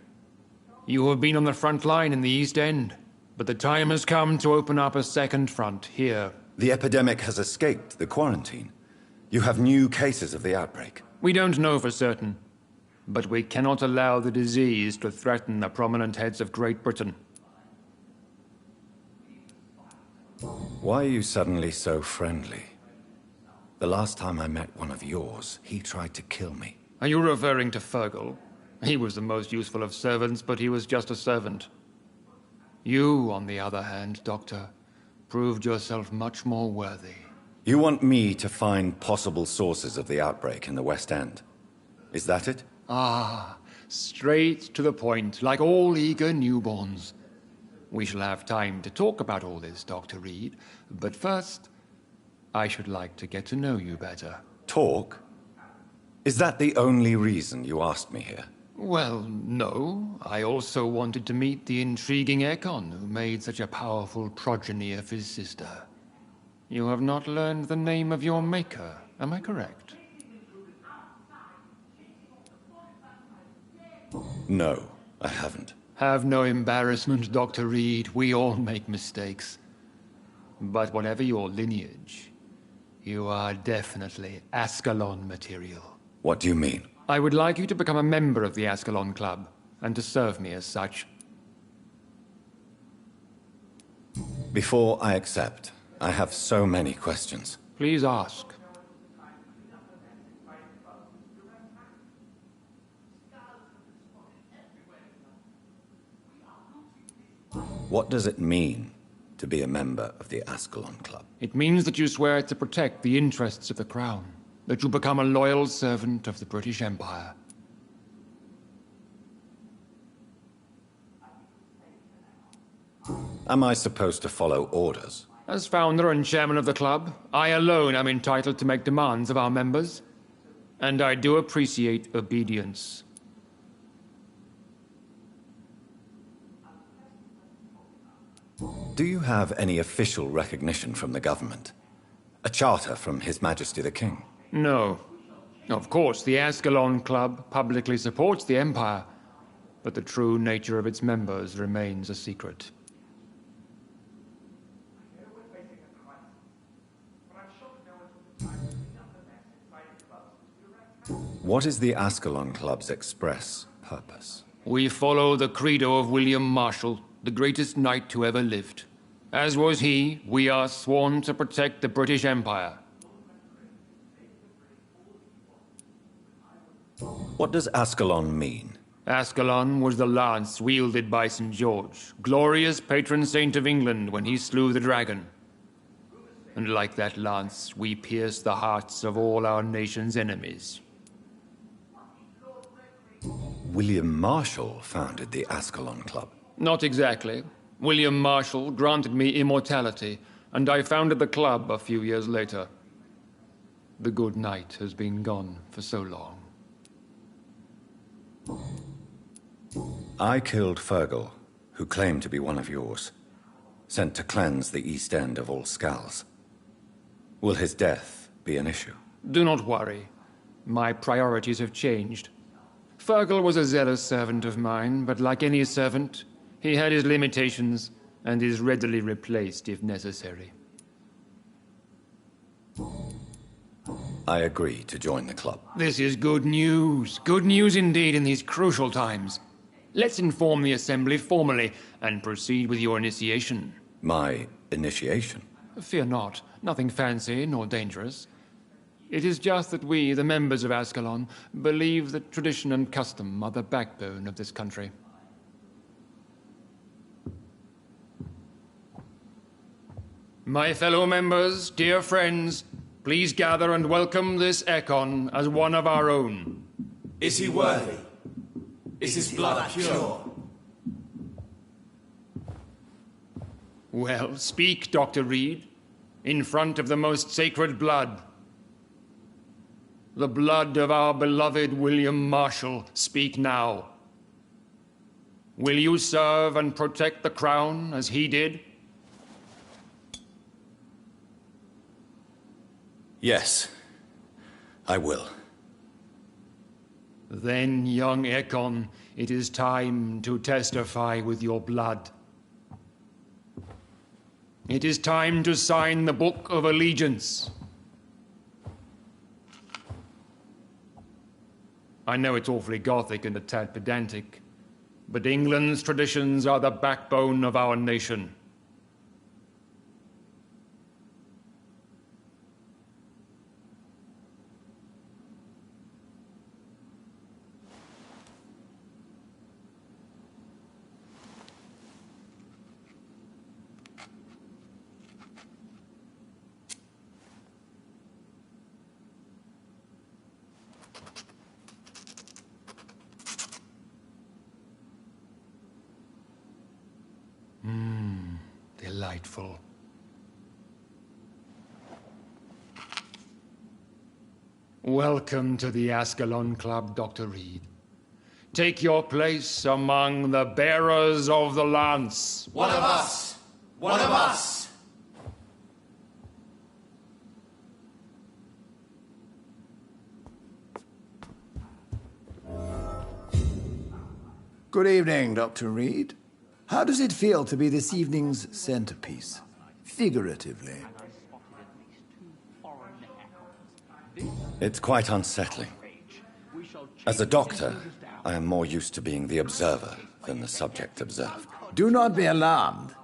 You have been on the front line in the East End, but the time has come to open up a second front here. The epidemic has escaped the quarantine. You have new cases of the outbreak. We don't know for certain, but we cannot allow the disease to threaten the prominent heads of Great Britain. Why are you suddenly so friendly? The last time I met one of yours, he tried to kill me. Are you referring to Fergal? He was the most useful of servants, but he was just a servant. You, on the other hand, Doctor, proved yourself much more worthy. You want me to find possible sources of the outbreak in the West End? Is that it? Ah, straight to the point, like all eager newborns. We shall have time to talk about all this, Dr. Reed, but first, I should like to get to know you better. Talk? Is that the only reason you asked me here? Well, no. I also wanted to meet the intriguing Ekon, who made such a powerful progeny of his sister. You have not learned the name of your maker, am I correct? No, I haven't. Have no embarrassment, Dr. Reed. We all make mistakes. But whatever your lineage, you are definitely Ascalon material. What do you mean? I would like you to become a member of the Ascalon Club, and to serve me as such. Before I accept, I have so many questions. Please ask. What does it mean to be a member of the Ascalon Club? It means that you swear to protect the interests of the Crown, that you become a loyal servant of the British Empire. Am I supposed to follow orders? As founder and chairman of the club, I alone am entitled to make demands of our members, and I do appreciate obedience. Do you have any official recognition from the government? A charter from His Majesty the King? No. Of course, the Ascalon Club publicly supports the Empire, but the true nature of its members remains a secret. What is the Ascalon Club's express purpose? We follow the credo of William Marshall, the greatest knight who ever lived. As was he, we are sworn to protect the British Empire. What does Ascalon mean? Ascalon was the lance wielded by St. George, glorious patron saint of England when he slew the dragon. And like that lance, we pierce the hearts of all our nation's enemies. William Marshall founded the Ascalon Club. Not exactly. William Marshall granted me immortality, and I founded the club a few years later. The good knight has been gone for so long. I killed Fergal, who claimed to be one of yours, sent to cleanse the East End of all Skulls. Will his death be an issue? Do not worry. My priorities have changed. Fergal was a zealous servant of mine, but like any servant, he had his limitations and is readily replaced if necessary. I agree to join the club. This is good news. Good news indeed in these crucial times. Let's inform the Assembly formally and proceed with your initiation. My initiation? Fear not. Nothing fancy nor dangerous. It is just that we, the members of Ascalon, believe that tradition and custom are the backbone of this country. My fellow members, dear friends, please gather and welcome this Ekon as one of our own. Is he worthy? Is his blood pure? Well, speak, Dr. Reed, in front of the most sacred blood. The blood of our beloved William Marshall, speak now. Will you serve and protect the crown as he did? Yes, I will. Then, young Ekon, it is time to testify with your blood. It is time to sign the Book of Allegiance. I know it's awfully Gothic and a tad pedantic, but England's traditions are the backbone of our nation. Delightful. Welcome to the Ascalon Club, Dr. Reed. Take your place among the bearers of the lance. One of us! One of us! Good evening, Dr. Reed. How does it feel to be this evening's centerpiece, figuratively? It's quite unsettling. As a doctor, I am more used to being the observer than the subject observed. Do not be alarmed.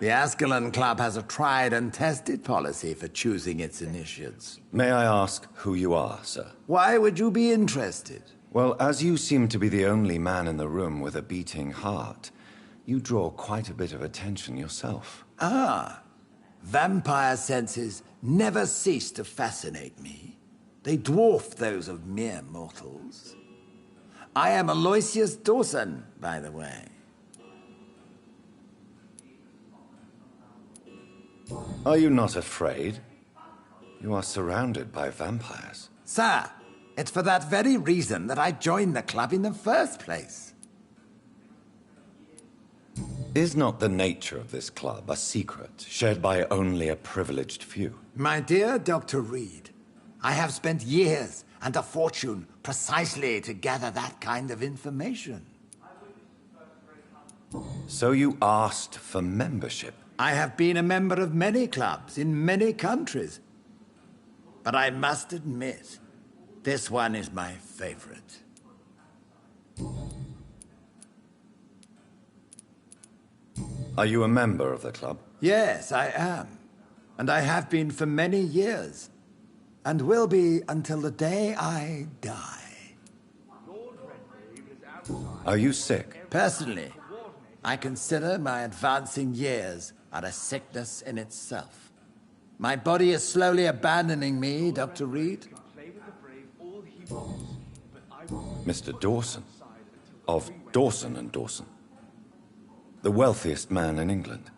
The Ascalon Club has a tried and tested policy for choosing its initiates. May I ask who you are, sir? Why would you be interested? Well, as you seem to be the only man in the room with a beating heart, you draw quite a bit of attention yourself. Ah, vampire senses never cease to fascinate me. They dwarf those of mere mortals. I am Aloysius Dawson, by the way. Are you not afraid? You are surrounded by vampires. Sir, it's for that very reason that I joined the club in the first place. Is not the nature of this club a secret, shared by only a privileged few? My dear Dr. Reed, I have spent years and a fortune precisely to gather that kind of information. So you asked for membership? I have been a member of many clubs in many countries. But I must admit, this one is my favorite. Are you a member of the club? Yes, I am. And I have been for many years. And will be until the day I die. Are you sick? Personally, I consider my advancing years are a sickness in itself. My body is slowly abandoning me, Dr. Reed. Mr. Dawson, of Dawson and Dawson, the wealthiest man in England.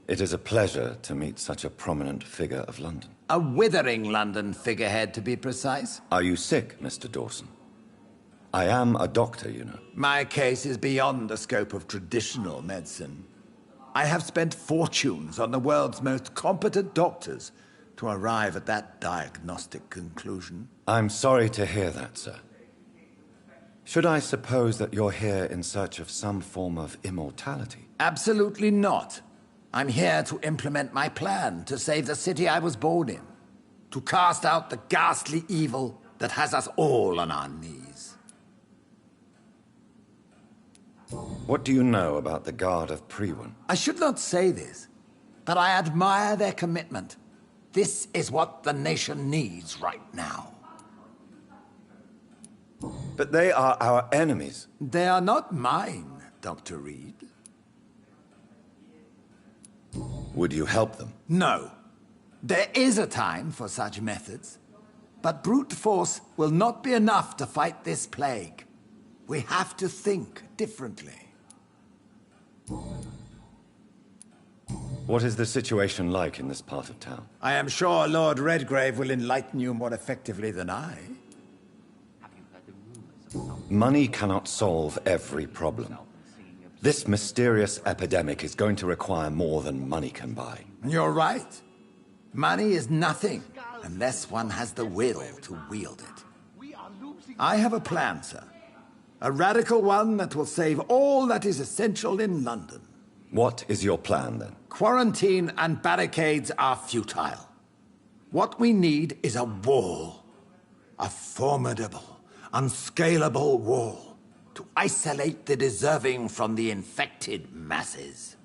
It is a pleasure to meet such a prominent figure of London. A withering London figurehead, to be precise. Are you sick, Mr. Dawson? I am a doctor, you know. My case is beyond the scope of traditional medicine. I have spent fortunes on the world's most competent doctors to arrive at that diagnostic conclusion. I'm sorry to hear that, sir. Should I suppose that you're here in search of some form of immortality? Absolutely not. I'm here to implement my plan to save the city I was born in. To cast out the ghastly evil that has us all on our knees. What do you know about the Guard of Priwen? I should not say this, but I admire their commitment. This is what the nation needs right now. But they are our enemies. They are not mine, Dr. Reed. Would you help them? No. There is a time for such methods. But brute force will not be enough to fight this plague. We have to think differently. What is the situation like in this part of town? I am sure Lord Redgrave will enlighten you more effectively than I. Money cannot solve every problem. This mysterious epidemic is going to require more than money can buy. You're right. Money is nothing unless one has the will to wield it. I have a plan, sir. A radical one that will save all that is essential in London. What is your plan, then? Quarantine and barricades are futile. What we need is a wall. A formidable, unscalable wall to isolate the deserving from the infected masses.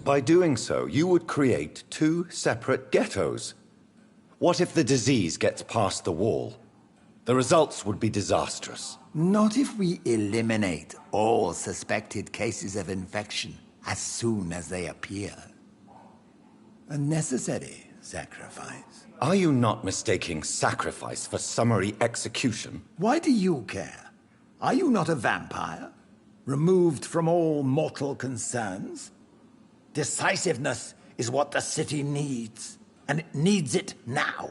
By doing so, you would create two separate ghettos. What if the disease gets past the wall? The results would be disastrous. Not if we eliminate all suspected cases of infection as soon as they appear. A necessary sacrifice. Are you not mistaking sacrifice for summary execution? Why do you care? Are you not a vampire? Removed from all mortal concerns? Decisiveness is what the city needs, and it needs it now.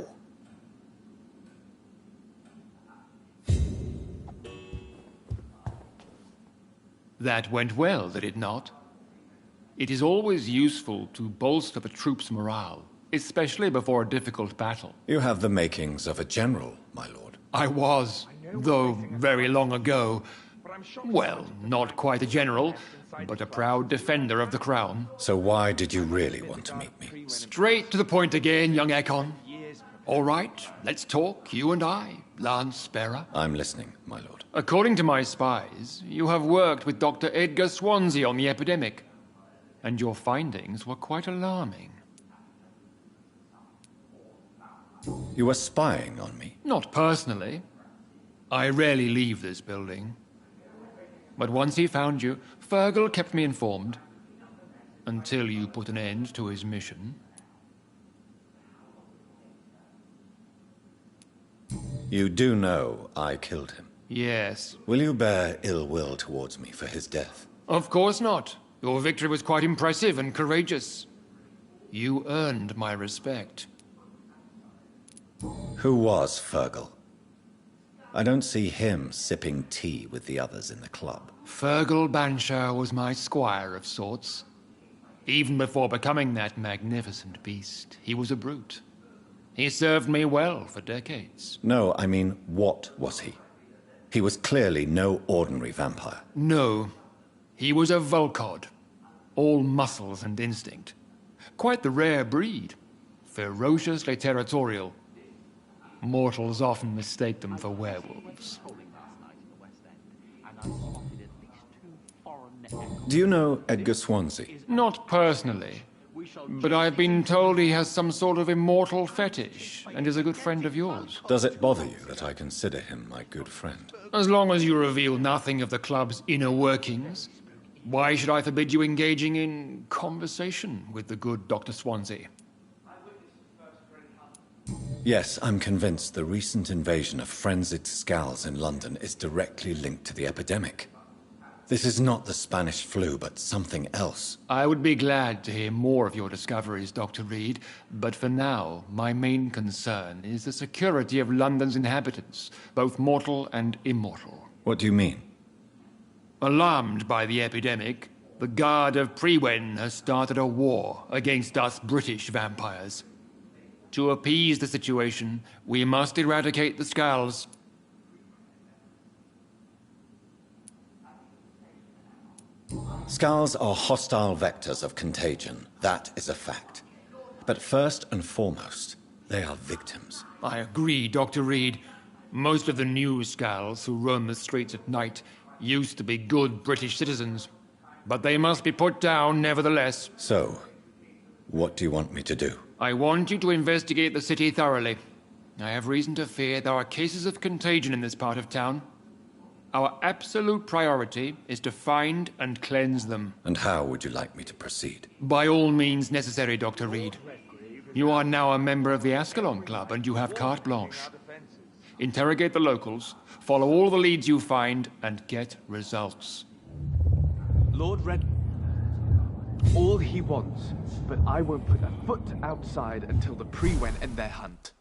That went well, did it not? It is always useful to bolster the troops' morale, especially before a difficult battle. You have the makings of a general, my lord. I was, though very long ago. Well, not quite a general, but a proud defender of the crown. So why did you really want to meet me? Straight to the point again, young Ekon. All right, let's talk, you and I, Lance Sparrow. I'm listening, my lord. According to my spies, you have worked with Dr. Edgar Swansea on the epidemic, and your findings were quite alarming. You were spying on me? Not personally. I rarely leave this building. But once he found you, Fergal kept me informed. Until you put an end to his mission. You do know I killed him? Yes. Will you bear ill will towards me for his death? Of course not. Your victory was quite impressive and courageous. You earned my respect. Who was Fergal? I don't see him sipping tea with the others in the club. Fergal Banshire was my squire of sorts. Even before becoming that magnificent beast, he was a brute. He served me well for decades. No, I mean, what was he? He was clearly no ordinary vampire. No. He was a Volcod. All muscles and instinct. Quite the rare breed. Ferociously territorial. Mortals often mistake them for werewolves. Do you know Edgar Swansea? Not personally. But I've been told he has some sort of immortal fetish, and is a good friend of yours. Does it bother you that I consider him my good friend? As long as you reveal nothing of the club's inner workings, why should I forbid you engaging in conversation with the good Dr. Swansea? Yes, I'm convinced the recent invasion of frenzied Scowls in London is directly linked to the epidemic. This is not the Spanish flu, but something else. I would be glad to hear more of your discoveries, Dr. Reed, but for now, my main concern is the security of London's inhabitants, both mortal and immortal. What do you mean? Alarmed by the epidemic, the Guard of Prewen has started a war against us British vampires. To appease the situation, we must eradicate the Scowls. Scowls are hostile vectors of contagion. That is a fact. But first and foremost, they are victims. I agree, Dr. Reed. Most of the new Scowls who roam the streets at night used to be good British citizens. But they must be put down nevertheless. So, what do you want me to do? I want you to investigate the city thoroughly. I have reason to fear there are cases of contagion in this part of town. Our absolute priority is to find and cleanse them. And how would you like me to proceed? By all means necessary, Dr. Reed. You are now a member of the Ascalon Club, and you have carte blanche. Interrogate the locals, follow all the leads you find, and get results. Lord Red... All he wants, but I won't put a foot outside until the Prewen end their hunt.